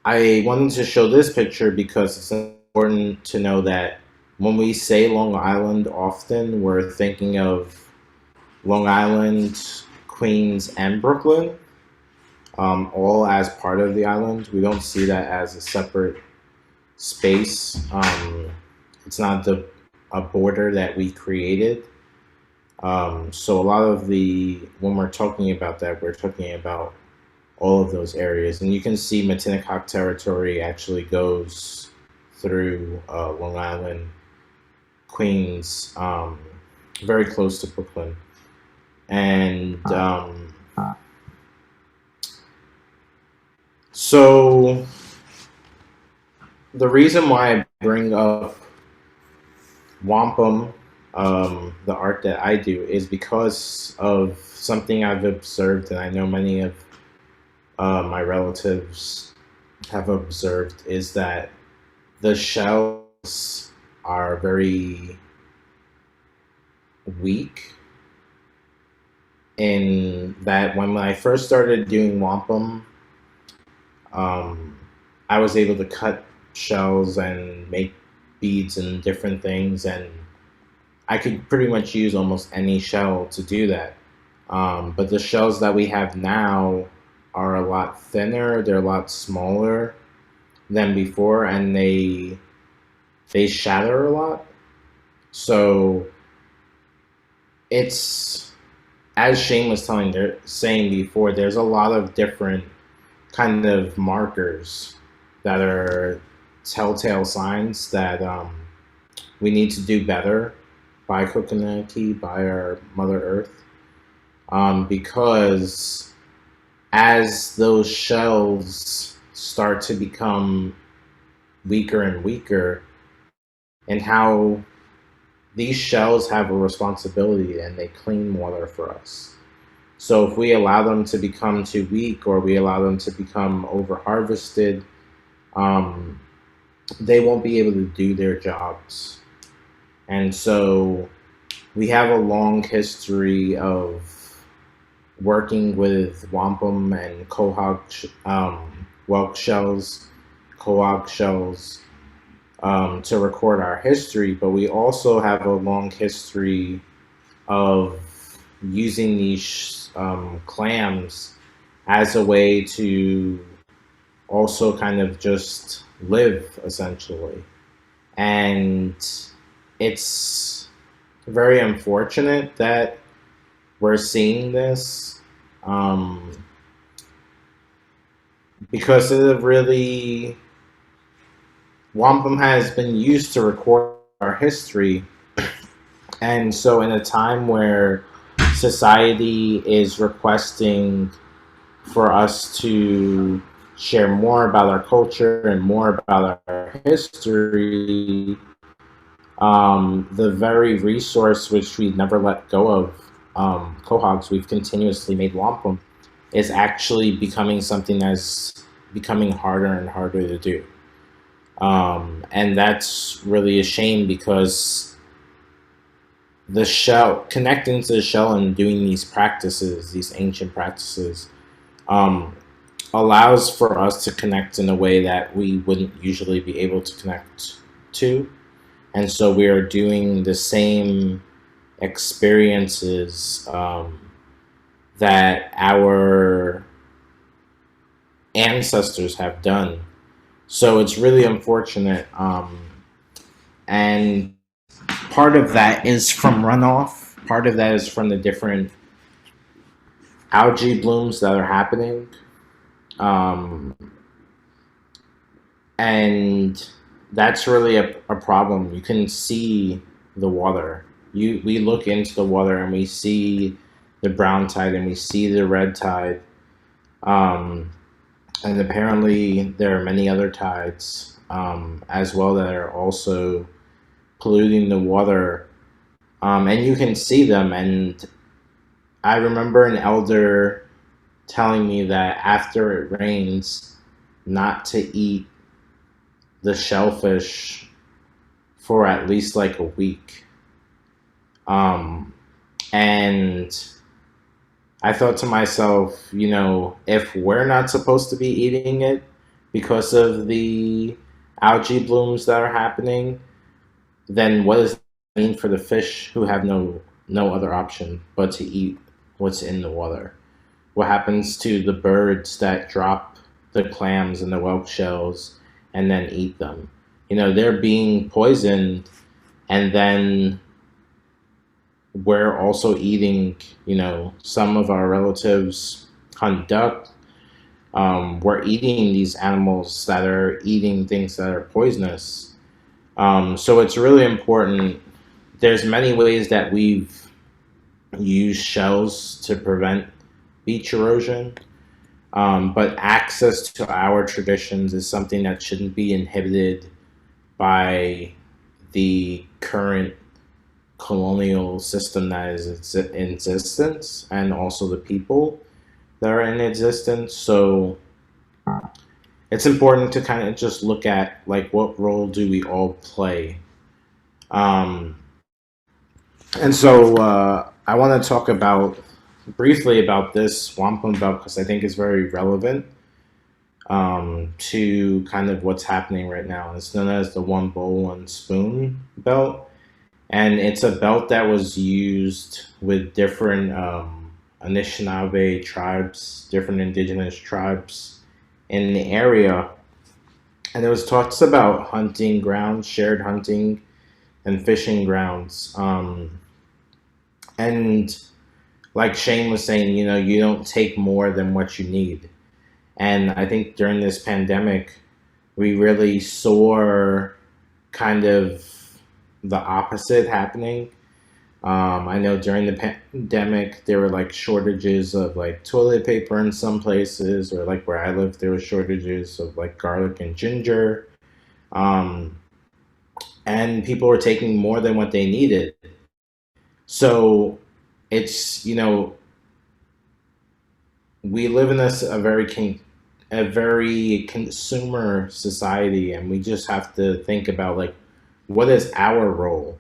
I wanted to show this picture because it's important to know that when we say Long Island, often we're thinking of Long Island, Queens, and Brooklyn, all as part of the island. We don't see that as a separate space. It's not a border that we created. So a lot of when we're talking about that, we're talking about all of those areas. And you can see Shinnecock territory actually goes through Long Island, Queens, very close to Brooklyn. And so the reason why I bring up wampum, the art that I do, is because of something I've observed, and I know many of my relatives have observed, is that the shells are very weak. In that, when I first started doing wampum, I was able to cut shells and make beads and different things, and I could pretty much use almost any shell to do that. But the shells that we have now are a lot thinner, they're a lot smaller than before, and they shatter a lot. So it's, as Shane was saying before, there's a lot of different kind of markers that are telltale signs that we need to do better by Paumanauke, by our Mother Earth, because as those shells start to become weaker and weaker, and how these shells have a responsibility and they clean water for us. So if we allow them to become too weak, or we allow them to become over harvested, they won't be able to do their jobs. And so we have a long history of working with wampum and whelk shells, quahog shells, to record our history, but we also have a long history of using these clams as a way to also kind of just live, essentially. And it's very unfortunate that we're seeing this, because it really, wampum has been used to record our history. And so in a time where society is requesting for us to share more about our culture and more about our history, the very resource which we never let go of, quahogs, we've continuously made wampum, is actually becoming something that's becoming harder and harder to do. And that's really a shame, because the shell, connecting to the shell and doing these practices, these ancient practices, allows for us to connect in a way that we wouldn't usually be able to connect to. And so we are doing the same experiences that our ancestors have done. So it's really unfortunate. And part of that is from runoff. Part of that is from the different algae blooms that are happening. And that's really a problem. You can see the water. We look into the water and we see the brown tide and we see the red tide. And apparently there are many other tides as well that are also polluting the water. And you can see them. And I remember an elder telling me that after it rains, not to eat the shellfish for at least like a week. And I thought to myself, you know, if we're not supposed to be eating it because of the algae blooms that are happening, then what does that mean for the fish who have no other option but to eat what's in the water? What happens to the birds that drop the clams and the whelk shells and then eat them? You know, they're being poisoned, and then we're also eating, you know, some of our relatives hunt duck. We're eating these animals that are eating things that are poisonous. So it's really important. There's many ways that we've used shells to prevent beach erosion, but access to our traditions is something that shouldn't be inhibited by the current colonial system that is in existence, and also the people that are in existence. So it's important to kind of just look at like what role do we all play. And so I want to talk about briefly about this wampum belt because I think it's very relevant to kind of what's happening right now. It's known as the one bowl, one spoon belt. And it's a belt that was used with different Anishinaabe tribes, different indigenous tribes in the area. And it was talks about hunting grounds, shared hunting and fishing grounds. And like Shane was saying, you know, you don't take more than what you need. And I think during this pandemic, we really saw kind of the opposite happening. I know during the pandemic, there were like shortages of like toilet paper in some places, or like where I live, there were shortages of like garlic and ginger. And people were taking more than what they needed. So it's, you know, we live in a very consumer society, and we just have to think about like, what is our role?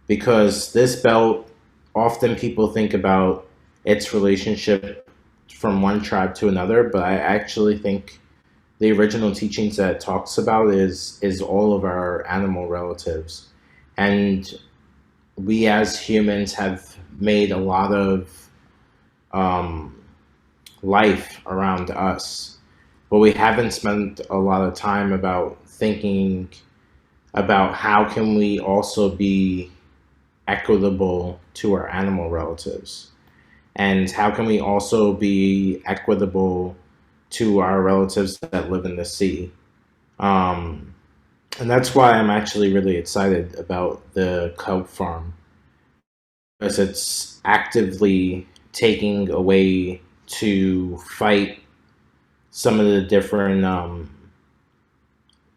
Because this belt, often people think about its relationship from one tribe to another, but I actually think the original teachings that it talks about is all of our animal relatives. And we as humans have made a lot of life around us, but we haven't spent a lot of time about thinking about how can we also be equitable to our animal relatives, and how can we also be equitable to our relatives that live in the sea. And that's why I'm actually really excited about the kelp farm, because it's actively taking a way to fight some of the different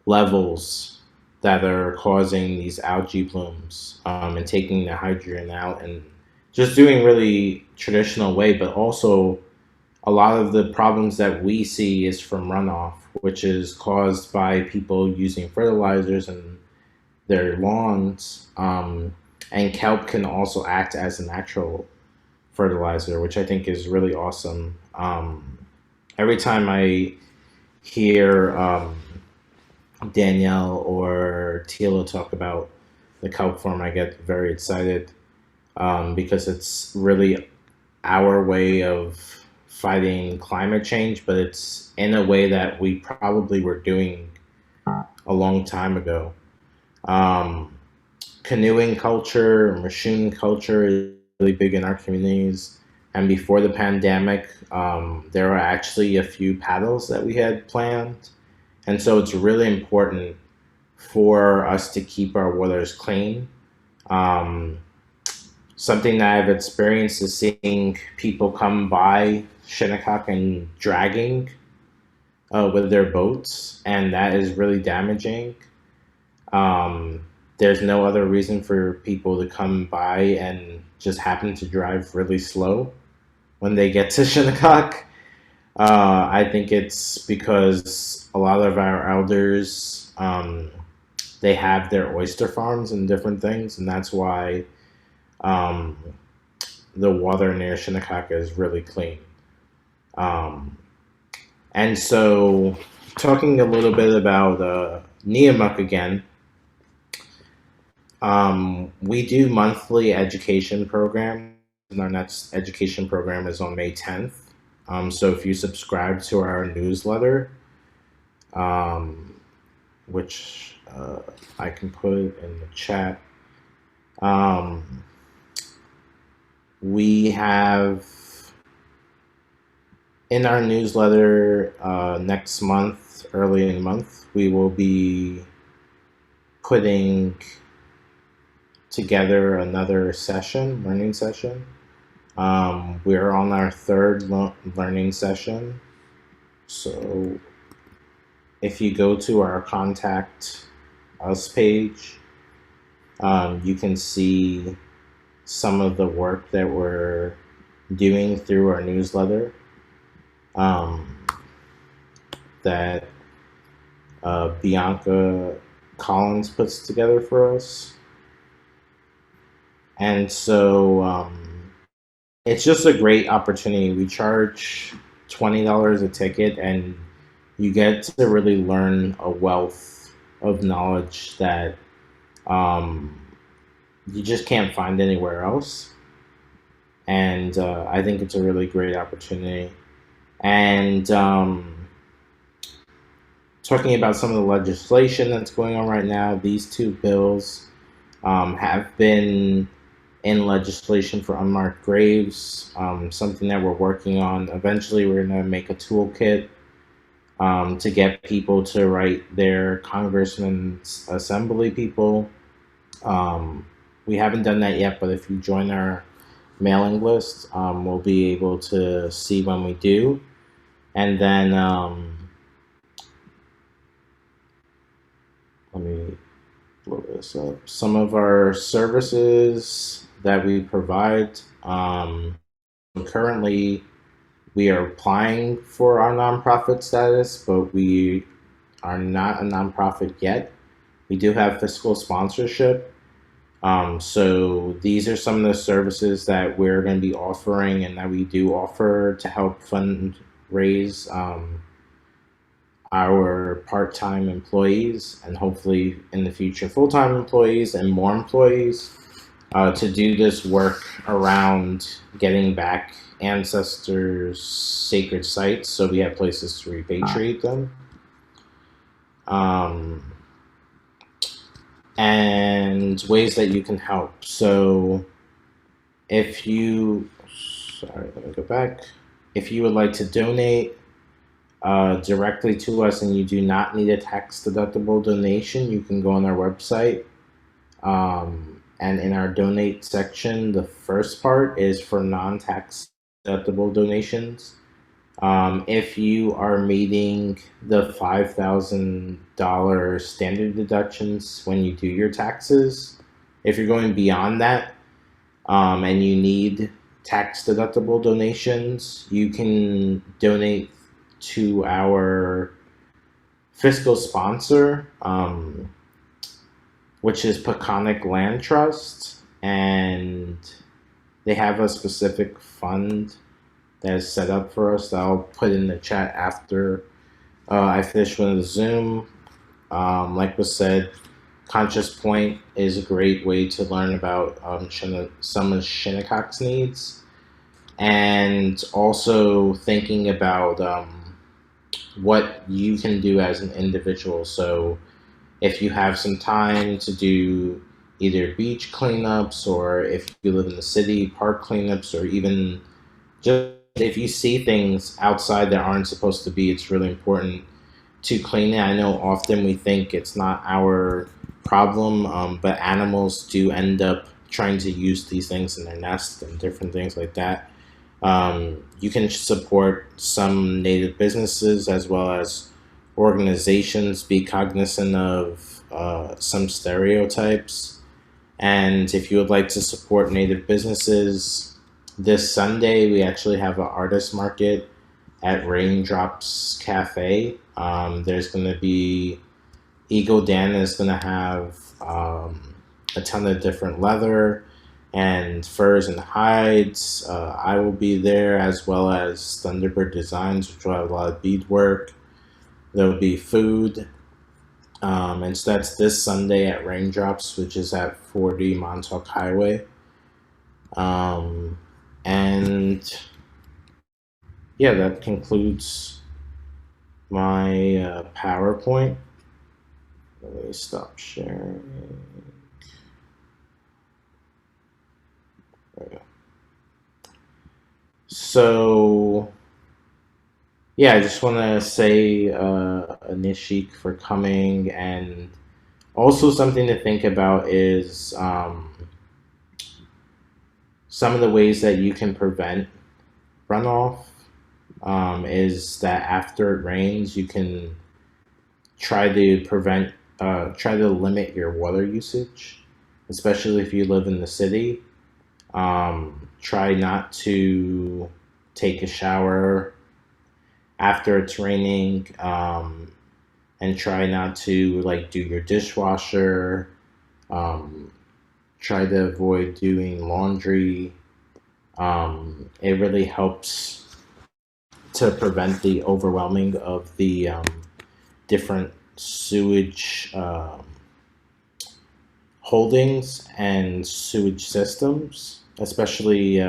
levels that are causing these algae blooms, and taking the hydrogen out and just doing really traditional way. But also a lot of the problems that we see is from runoff, which is caused by people using fertilizers in their lawns. And kelp can also act as a natural fertilizer, which I think is really awesome. Every time I hear Danielle or Tila talk about the kelp farm, I get very excited, because it's really our way of fighting climate change, but it's in a way that we probably were doing a long time ago. Canoeing culture, Mashun culture is really big in our communities. And before the pandemic, there were actually a few paddles that we had planned. And so it's really important for us to keep our waters clean. Something that I've experienced is seeing people come by Shinnecock and dragging with their boats, and that is really damaging. There's no other reason for people to come by and just happen to drive really slow when they get to Shinnecock. I think it's because a lot of our elders, they have their oyster farms and different things, and that's why the water near Shinnecock is really clean. And so, talking a little bit about Niamuck again, we do monthly education programs, and our next education program is on May 10th. So if you subscribe to our newsletter, which I can put in the chat, we have in our newsletter next month, early in the month, we will be putting together another session, learning session. We're on our third learning session. So if you go to our Contact Us page, you can see some of the work that we're doing through our newsletter that Bianca Collins puts together for us. And so it's just a great opportunity. We charge $20 a ticket, and you get to really learn a wealth of knowledge that you just can't find anywhere else. And I think it's a really great opportunity. And talking about some of the legislation that's going on right now, these two bills have been in legislation for unmarked graves, something that we're working on. Eventually, we're going to make a toolkit to get people to write their congressman's assembly people. We haven't done that yet, but if you join our mailing list, we'll be able to see when we do. And then let me blow this up. Some of our services that we provide. Currently, we are applying for our nonprofit status, but we are not a nonprofit yet. We do have fiscal sponsorship. So these are some of the services that we're going to be offering and that we do offer to help fundraise our part-time employees, and hopefully in the future full-time employees and more employees, to do this work around getting back ancestors' sacred sites, so we have places to repatriate them. And ways that you can help. So if you, let me go back. If you would like to donate directly to us and you do not need a tax-deductible donation, you can go on our website. And in our donate section, the first part is for non-tax deductible donations. If you are meeting the $5,000 standard deductions when you do your taxes, if you're going beyond that and you need tax deductible donations, you can donate to our fiscal sponsor, which is Paumanauke Land Trust, and they have a specific fund that is set up for us that I'll put in the chat after I finish with the Zoom. Like was said, Conscious Point is a great way to learn about some of Shinnecock's needs, and also thinking about what you can do as an individual. So if you have some time to do either beach cleanups, or if you live in the city, park cleanups, or even just if you see things outside that aren't supposed to be, it's really important to clean it. I know often we think it's not our problem, but animals do end up trying to use these things in their nest and different things like that. You can support some Native businesses as well as organizations, be cognizant of some stereotypes. And if you would like to support Native businesses, this Sunday we actually have an artist market at Raindrops Cafe. There's going to be Ego Dan is going to have a ton of different leather and furs and hides. I will be there, as well as Thunderbird Designs, which will have a lot of beadwork. There'll be food. And so that's this Sunday at Raindrops, which is at 40 Montauk Highway. And yeah, that concludes my PowerPoint. Let me stop sharing. There we go. So yeah, I just want to say Nishik for coming, and also something to think about is some of the ways that you can prevent runoff is that after it rains, you can try to limit your water usage, especially if you live in the city. Try not to take a shower after it's raining, and try not to do your dishwasher. Try to avoid doing laundry. It really helps to prevent the overwhelming of the different sewage holdings and sewage systems, especially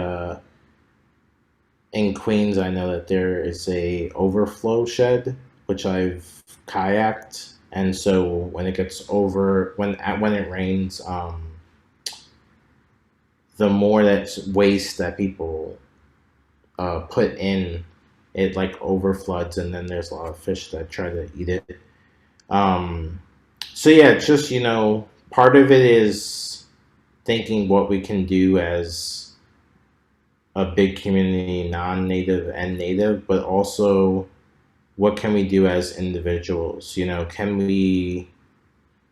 in Queens. I know that there is a overflow shed, which I've kayaked, and so when it gets when it rains, the more that's waste that people put in, it overfloods, and then there's a lot of fish that try to eat it. So yeah, it's just, part of it is thinking what we can do as a big community, non-native and native, but also what can we do as individuals? Can we,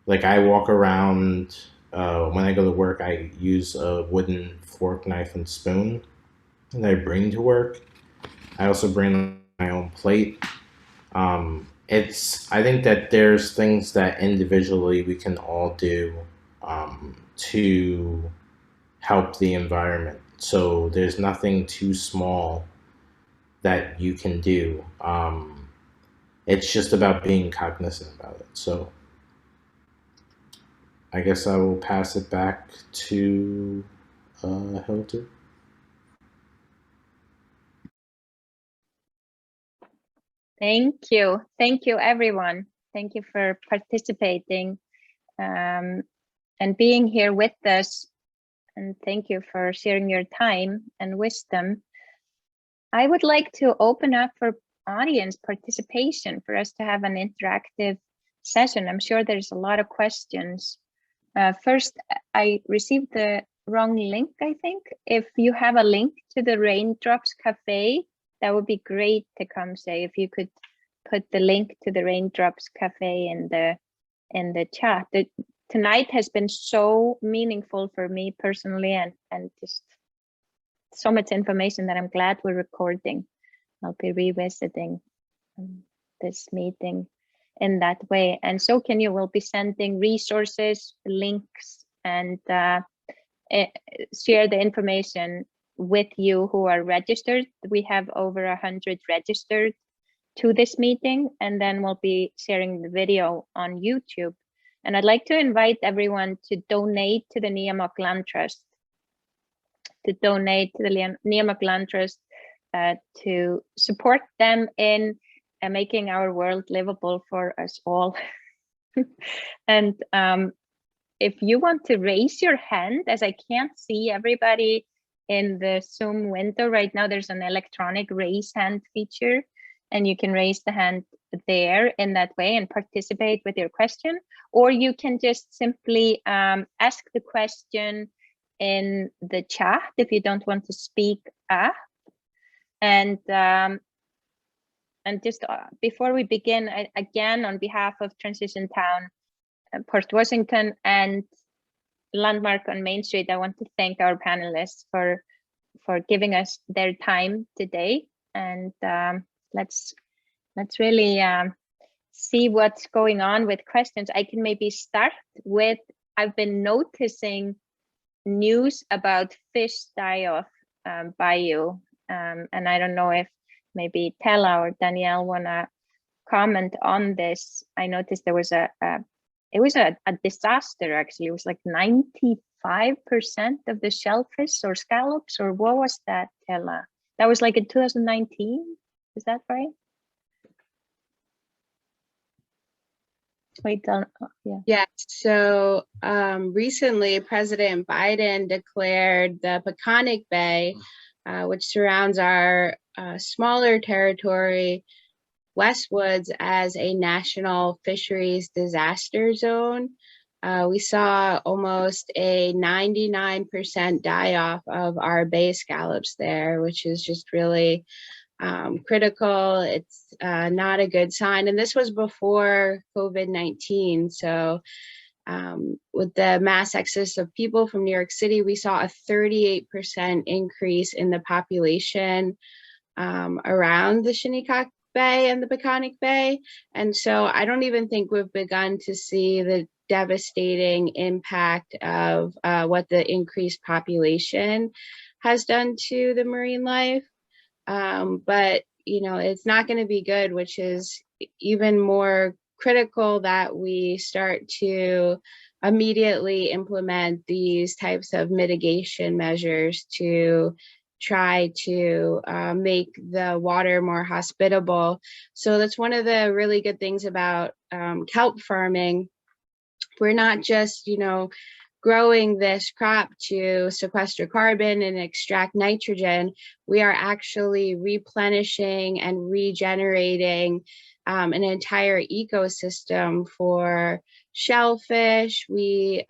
I walk around, when I go to work, I use a wooden fork, knife, and spoon that I bring to work. I also bring my own plate. I think that there's things that individually we can all do to help the environment. So there's nothing too small that you can do. It's just about being cognizant about it. So I guess I will pass it back to Hilton. Thank you. Thank you, everyone. Thank you for participating and being here with us. And thank you for sharing your time and wisdom. I would like to open up for audience participation for us to have an interactive session. I'm sure there's a lot of questions. First, I received the wrong link, I think. If you have a link to the Raindrops Cafe, that would be great to come say. If you could put the link to the Raindrops Cafe in the chat. Tonight has been so meaningful for me personally, and just so much information that I'm glad we're recording. I'll be revisiting this meeting in that way. And so can you. Will be sending resources, links, and share the information with you who are registered. We have over 100 registered to this meeting, and then we'll be sharing the video on YouTube. And I'd like to invite everyone to donate to the Niamuck Land Trust, Niamuck Land Trust, to support them in making our world livable for us all. And if you want to raise your hand, as I can't see everybody in the Zoom window right now, there's an electronic raise hand feature, and you can raise the hand there in that way and participate with your question, or you can just simply ask the question in the chat if you don't want to speak up. And just before we begin, again, on behalf of Transition Town, Port Washington, and Landmark on Main Street, I want to thank our panelists for giving us their time today. And let's really see what's going on with questions. I can maybe start with, I've been noticing news about fish die-off bayou, and I don't know if maybe Tella or Danielle wanna comment on this. I noticed there was a disaster, actually. It was like 95% of the shellfish or scallops, or what was that, Tella? That was like in 2019, is that right? Wait, yeah. Yes. So recently, President Biden declared the Paumanauke Bay, which surrounds our smaller territory, Westwoods, as a national fisheries disaster zone. We saw almost a 99% die-off of our bay scallops there, which is just really critical. It's not a good sign. And this was before COVID-19. So with the mass exodus of people from New York City, we saw a 38% increase in the population around the Shinnecock Bay and the Paumanauke Bay. And so I don't even think we've begun to see the devastating impact of what the increased population has done to the marine life. But, you know, it's not going to be good, which is even more critical that we start to immediately implement these types of mitigation measures to try to make the water more hospitable. So that's one of the really good things about kelp farming. We're not just, you know, growing this crop to sequester carbon and extract nitrogen. We are actually replenishing and regenerating an entire ecosystem for shellfish. We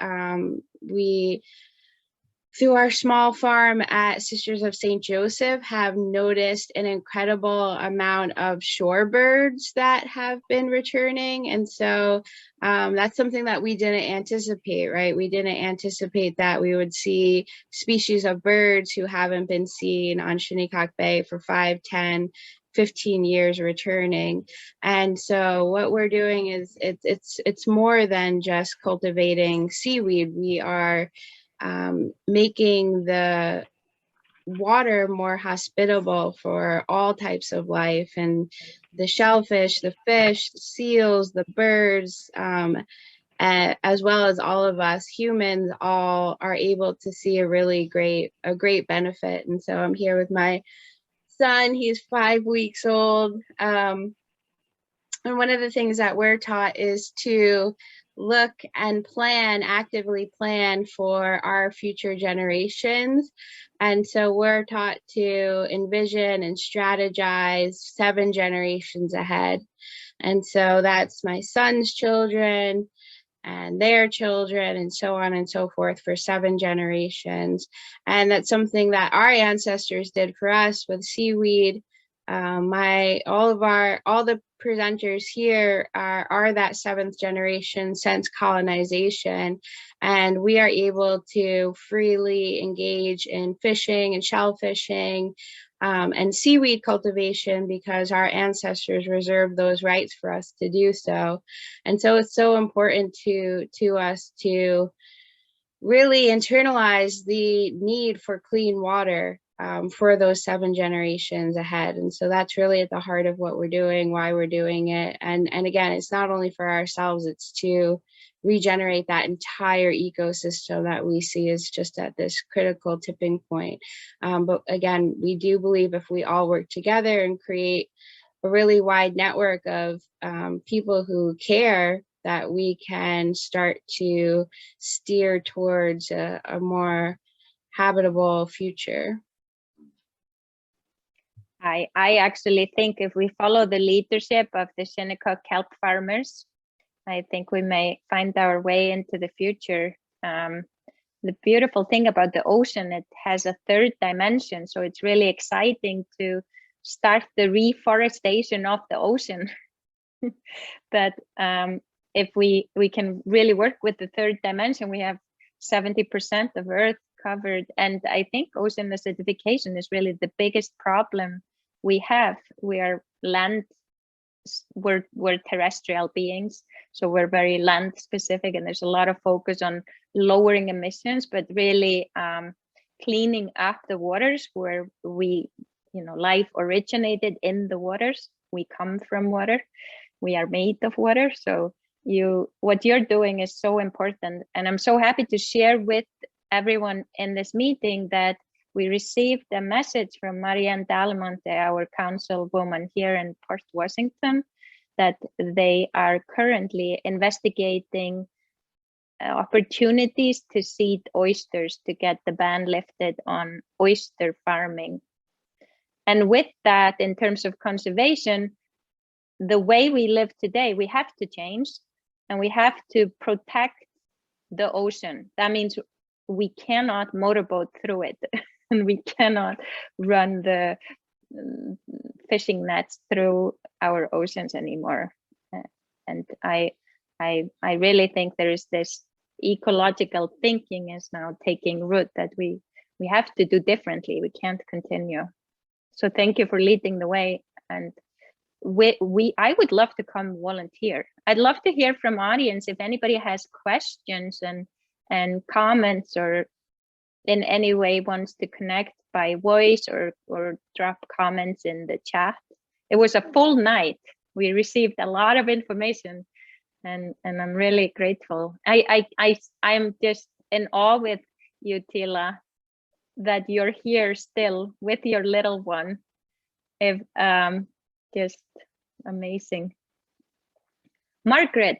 through our small farm at Sisters of St. Joseph, have noticed an incredible amount of shorebirds that have been returning. And so that's something that we didn't anticipate, right? We didn't anticipate that we would see species of birds who haven't been seen on Shinnecock Bay for 5, 10, 15 years returning. And so what we're doing is it's more than just cultivating seaweed. We are making the water more hospitable for all types of life, and the shellfish, the fish, the seals, the birds, as well as all of us humans, all are able to see a great benefit. And so I'm here with my son. He's 5 weeks old. And one of the things that we're taught is to look and actively plan for our future generations. And so we're taught to envision and strategize 7 generations ahead. And so that's my son's children and their children, and so on and so forth, for 7 generations. And that's something that our ancestors did for us with seaweed. All the presenters here are that 7th generation since colonization, and we are able to freely engage in fishing and shell fishing and seaweed cultivation because our ancestors reserved those rights for us to do so. And so it's so important to us to really internalize the need for clean water for those 7 generations ahead. And so that's really at the heart of what we're doing, why we're doing it. And again, it's not only for ourselves, it's to regenerate that entire ecosystem that we see is just at this critical tipping point. But again, we do believe if we all work together and create a really wide network of people who care, that we can start to steer towards a more habitable future. I actually think if we follow the leadership of the Shinnecock kelp farmers, I think we may find our way into the future. The beautiful thing about the ocean, it has a 3rd dimension. So it's really exciting to start the reforestation of the ocean. That if we can really work with the third dimension, we have 70% of Earth covered. And I think ocean acidification is really the biggest problem we have. We are we're terrestrial beings, so we're very land specific, and there's a lot of focus on lowering emissions, but really cleaning up the waters where life originated in the waters. We come from water, we are made of water. So what you're doing is so important, and I'm so happy to share with everyone in this meeting that we received a message from Marianne Dalmonte, our councilwoman here in Port Washington, that they are currently investigating opportunities to seed oysters to get the ban lifted on oyster farming. And with that, in terms of conservation, the way we live today, we have to change, and we have to protect the ocean. That means we cannot motorboat through it. And we cannot run the fishing nets through our oceans anymore. And I really think there is this ecological thinking is now taking root that we have to do differently. We can't continue. So thank you for leading the way. And I would love to come volunteer. I'd love to hear from audience if anybody has questions and comments, or in any way wants to connect by voice or drop comments in the chat. It was a full night. We received a lot of information, and I'm really grateful. I'm just in awe with you, Tila, that you're here still with your little one. Just amazing. Margaret.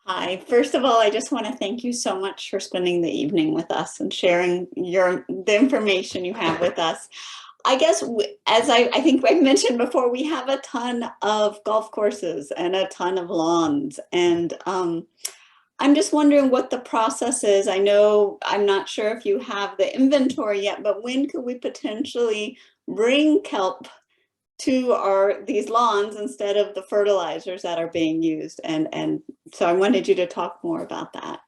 Hi, first of all, I just want to thank you so much for spending the evening with us and sharing the information you have with us. I guess, as I think I mentioned before, we have a ton of golf courses and a ton of lawns. And I'm just wondering what the process is. I'm not sure if you have the inventory yet, but when could we potentially bring kelp to these lawns instead of the fertilizers that are being used? And so I wanted you to talk more about that.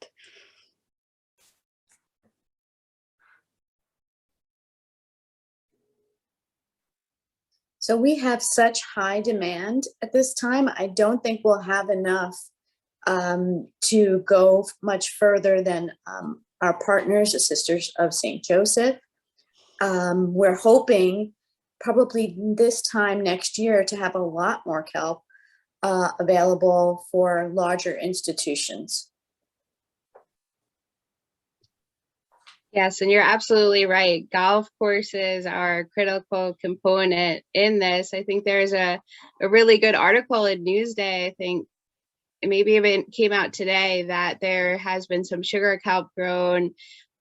So we have such high demand at this time. I don't think we'll have enough to go much further than our partners, the Sisters of St. Joseph. We're hoping probably this time next year to have a lot more kelp available for larger institutions. Yes, and you're absolutely right. Golf courses are a critical component in this. I think there's a really good article in Newsday, I think maybe even came out today, that there has been some sugar kelp grown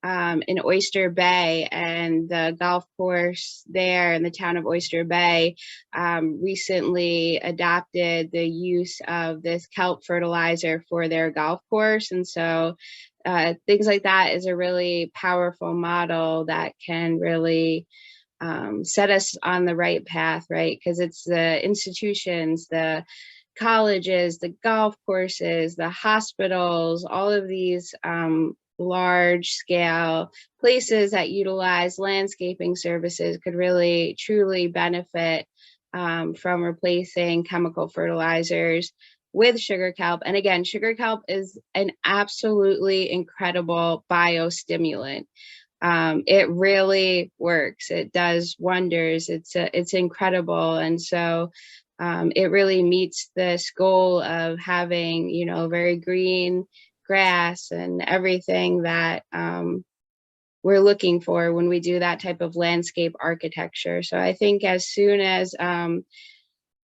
in Oyster Bay, and the golf course there in the town of Oyster Bay recently adopted the use of this kelp fertilizer for their golf course. And so things like that is a really powerful model that can really set us on the right path, right? Because it's the institutions, the colleges, the golf courses, the hospitals, all of these large scale places that utilize landscaping services could really truly benefit from replacing chemical fertilizers with sugar kelp. And again, sugar kelp is an absolutely incredible biostimulant. It really works. It does wonders. It's incredible. And so it really meets this goal of having, very green grass and everything that we're looking for when we do that type of landscape architecture. So I think as soon as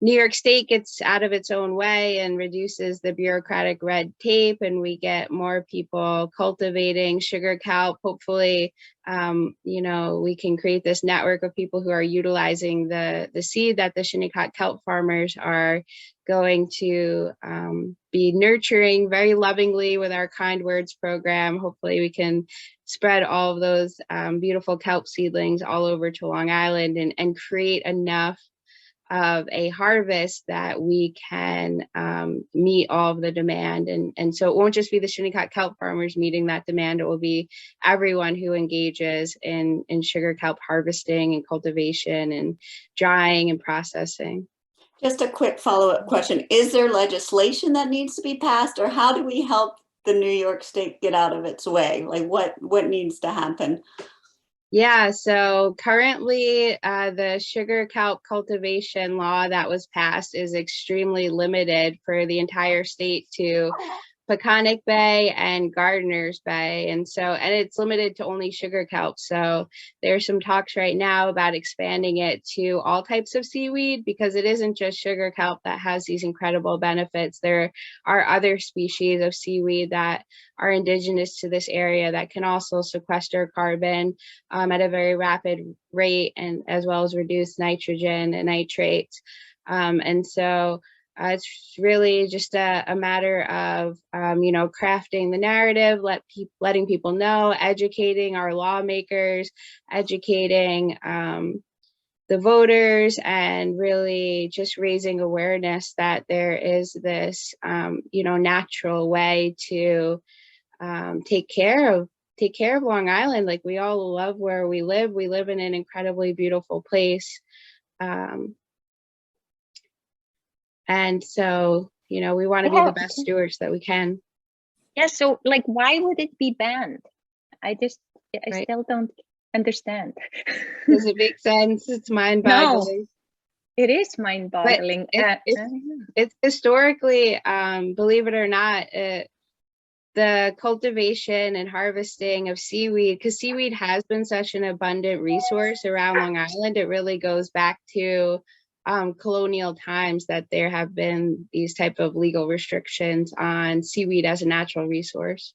New York State gets out of its own way and reduces the bureaucratic red tape, and we get more people cultivating sugar kelp. Hopefully, you know, we can create this network of people who are utilizing the seed that the Shinnecock kelp farmers are going to be nurturing very lovingly with our Kind Words program. Hopefully we can spread all of those beautiful kelp seedlings all over to Long Island and create enough of a harvest that we can meet all of the demand. And so it won't just be the Shinnecock kelp farmers meeting that demand, it will be everyone who engages in sugar kelp harvesting and cultivation and drying and processing. Just a quick follow-up question. Is there legislation that needs to be passed, or how do we help the New York State get out of its way? Like what needs to happen? Yeah, so currently the sugar kelp cultivation law that was passed is extremely limited for the entire state to Paumanauke Bay and Gardiner's Bay. And it's limited to only sugar kelp. So there's some talks right now about expanding it to all types of seaweed, because it isn't just sugar kelp that has these incredible benefits. There are other species of seaweed that are indigenous to this area that can also sequester carbon at a very rapid rate, and as well as reduce nitrogen and nitrates. It's really just a matter of, you know, crafting the narrative, letting people know, educating our lawmakers, educating the voters, and really just raising awareness that there is this, you know, natural way to take care of Long Island. Like, we all love where we live. We live in an incredibly beautiful place. And so, you know, we want to be the best stewards that we can. Yeah, so like, why would it be banned? I still don't understand. Does it make sense? It's mind-boggling. No, it is mind-boggling. It's historically, believe it or not, the cultivation and harvesting of seaweed, because seaweed has been such an abundant resource around Long Island. It really goes back to colonial times that there have been these type of legal restrictions on seaweed as a natural resource.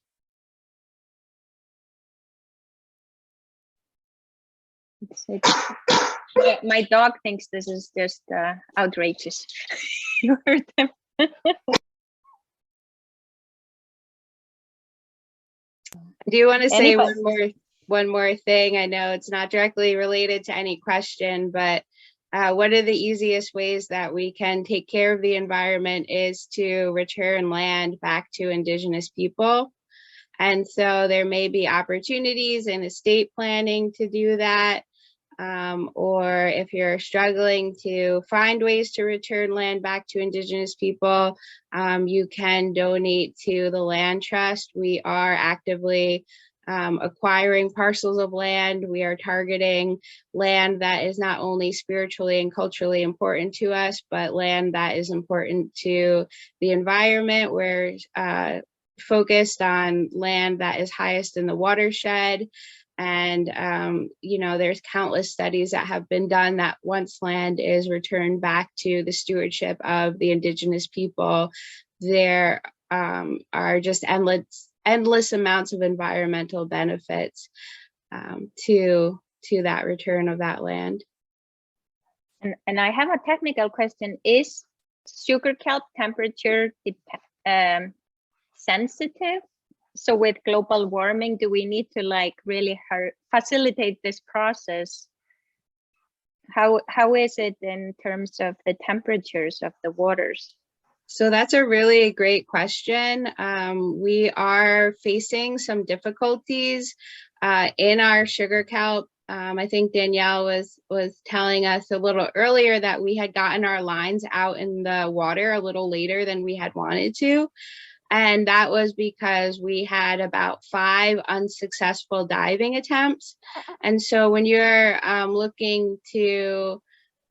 My dog thinks this is just outrageous. You heard them. Do you want to say one more thing? I know it's not directly related to any question, but one of the easiest ways that we can take care of the environment is to return land back to Indigenous people. And so there may be opportunities in estate planning to do that. Or if you're struggling to find ways to return land back to Indigenous people, you can donate to the Land Trust. We are actively acquiring parcels of land. We are targeting land that is not only spiritually and culturally important to us, but land that is important to the environment. We're focused on land that is highest in the watershed. And, you know, there's countless studies that have been done that once land is returned back to the stewardship of the Indigenous people, there are just endless amounts of environmental benefits to that return of that land. And I have a technical question. Is sugar kelp temperature sensitive? So with global warming, do we need to like really facilitate this process? How is it in terms of the temperatures of the waters? So that's a really great question. We are facing some difficulties in our sugar kelp. I think Danielle was telling us a little earlier that we had gotten our lines out in the water a little later than we had wanted to. And that was because we had about 5 unsuccessful diving attempts. And so when you're looking to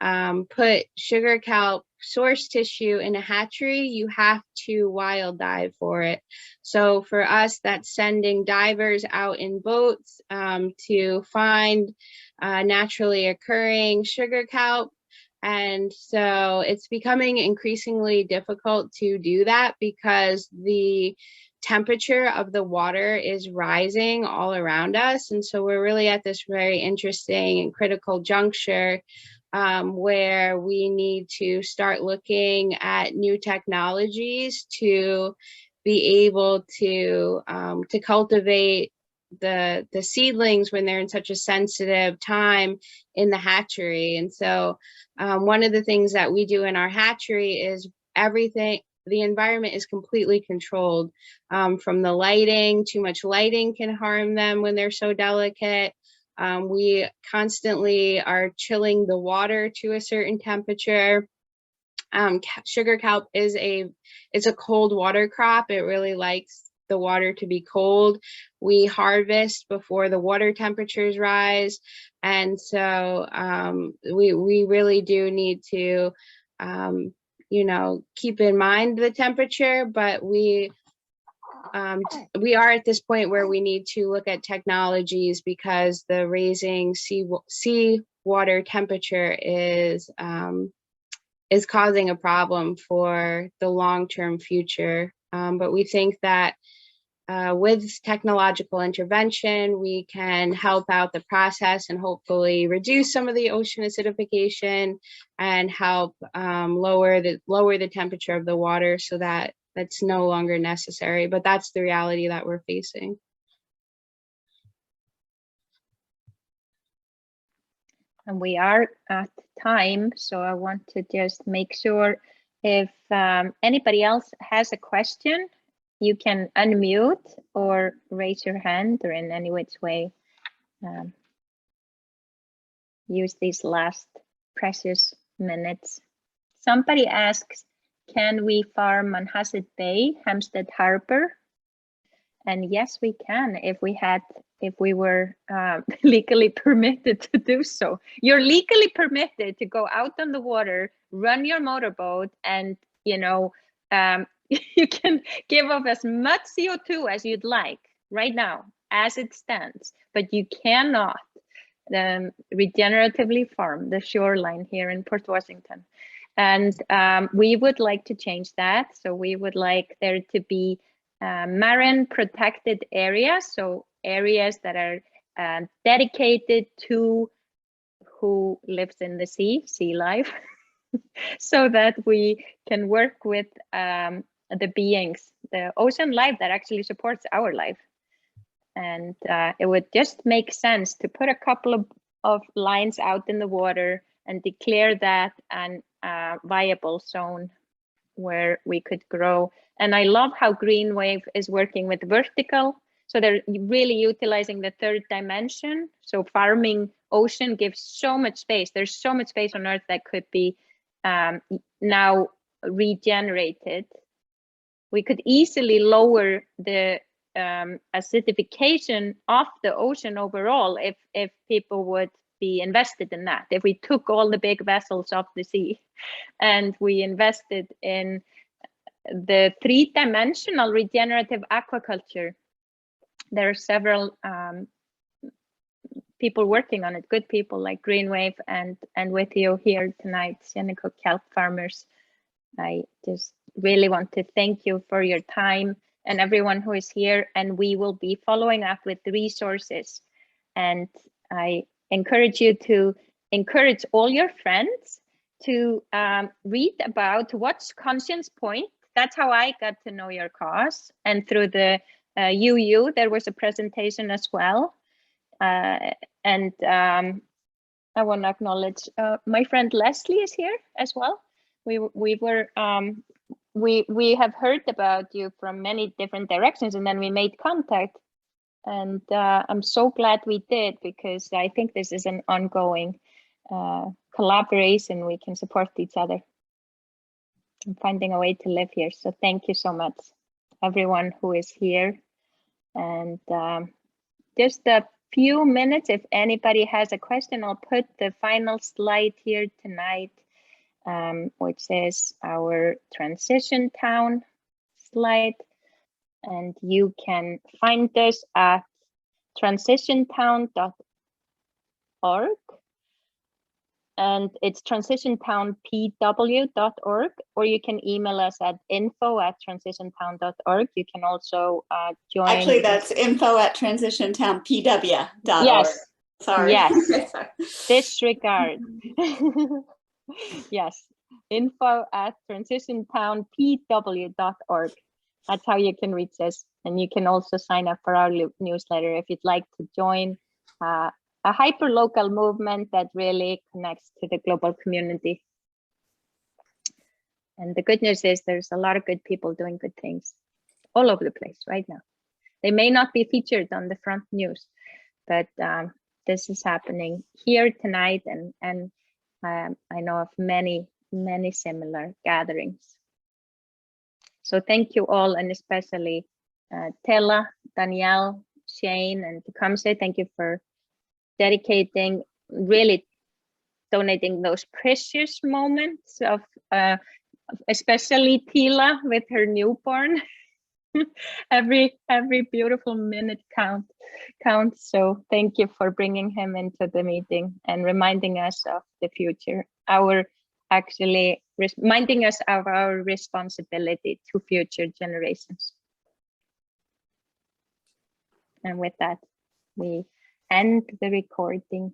put sugar kelp source tissue in a hatchery, you have to wild dive for it. So for us, that's sending divers out in boats to find naturally occurring sugar kelp. And so it's becoming increasingly difficult to do that because the temperature of the water is rising all around us. And so we're really at this very interesting and critical juncture where we need to start looking at new technologies to be able to cultivate the seedlings when they're in such a sensitive time in the hatchery. And so one of the things that we do in our hatchery is everything, the environment is completely controlled from the lighting. Too much lighting can harm them when they're so delicate. We constantly are chilling the water to a certain temperature. Sugar kelp is it's a cold water crop. It really likes the water to be cold. We harvest before the water temperatures rise. And so we really do need to, you know, keep in mind the temperature, but we are at this point where we need to look at technologies because the raising sea water temperature is causing a problem for the long-term future. But we think that with technological intervention, we can help out the process and hopefully reduce some of the ocean acidification and help lower the temperature of the water so that that's no longer necessary. But that's the reality that we're facing. And we are at time, so I want to just make sure if anybody else has a question, you can unmute or raise your hand or in any which way use these last precious minutes. Somebody asks, can we farm on Hassett Bay, Hampstead Harbor? And yes, we can if we were legally permitted to do so. You're legally permitted to go out on the water, run your motorboat, and you know you can give off as much CO2 as you'd like right now, as it stands. But you cannot regeneratively farm the shoreline here in Port Washington. And we would like to change that. So we would like there to be marine protected areas, so areas that are dedicated to who lives in the sea life, so that we can work with the beings, the ocean life that actually supports our life. And it would just make sense to put a couple of lines out in the water and declare that an viable zone where we could grow. And I love how Green Wave is working with vertical. So they're really utilizing the third dimension. So farming ocean gives so much space. There's so much space on Earth that could be now regenerated. We could easily lower the acidification of the ocean overall if people would be invested in that. If we took all the big vessels off the sea and we invested in the three-dimensional regenerative aquaculture. There are several people working on it, good people like Green Wave and with you here tonight, Shinnecock kelp farmers. I just really want to thank you for your time and everyone who is here, and we will be following up with the resources. And I encourage you to encourage all your friends to read about what's Conscience Point. That's how I got to know your cause. And through the UU, there was a presentation as well. I want to acknowledge my friend Leslie is here as well. We have heard about you from many different directions, and then we made contact. And I'm so glad we did, because I think this is an ongoing collaboration. We can support each other and finding a way to live here. So thank you so much, everyone who is here. And just a few minutes, if anybody has a question, I'll put the final slide here tonight, which is our transition town slide. And you can find us at transitiontown.org. and it's transitiontownpw.org, or you can email us at info@transitiontown.org. You can also join. Actually, that's info@transitiontownpw.org. Yes. Sorry. Yes. Sorry. Disregard. Yes. info@transitiontownpw.org. That's how you can reach us. And you can also sign up for our newsletter if you'd like to join a hyper-local movement that really connects to the global community. And the good news is there's a lot of good people doing good things all over the place right now. They may not be featured on the front news, but this is happening here tonight, and I know of many similar gatherings. So thank you all, and especially Tella, Danielle, Shane, and Tecumseh. Thank you for dedicating, really donating those precious moments of, especially Tila with her newborn. every beautiful minute counts. So thank you for bringing him into the meeting and reminding us of the future. Reminding us of our responsibility to future generations. And with that, we end the recording.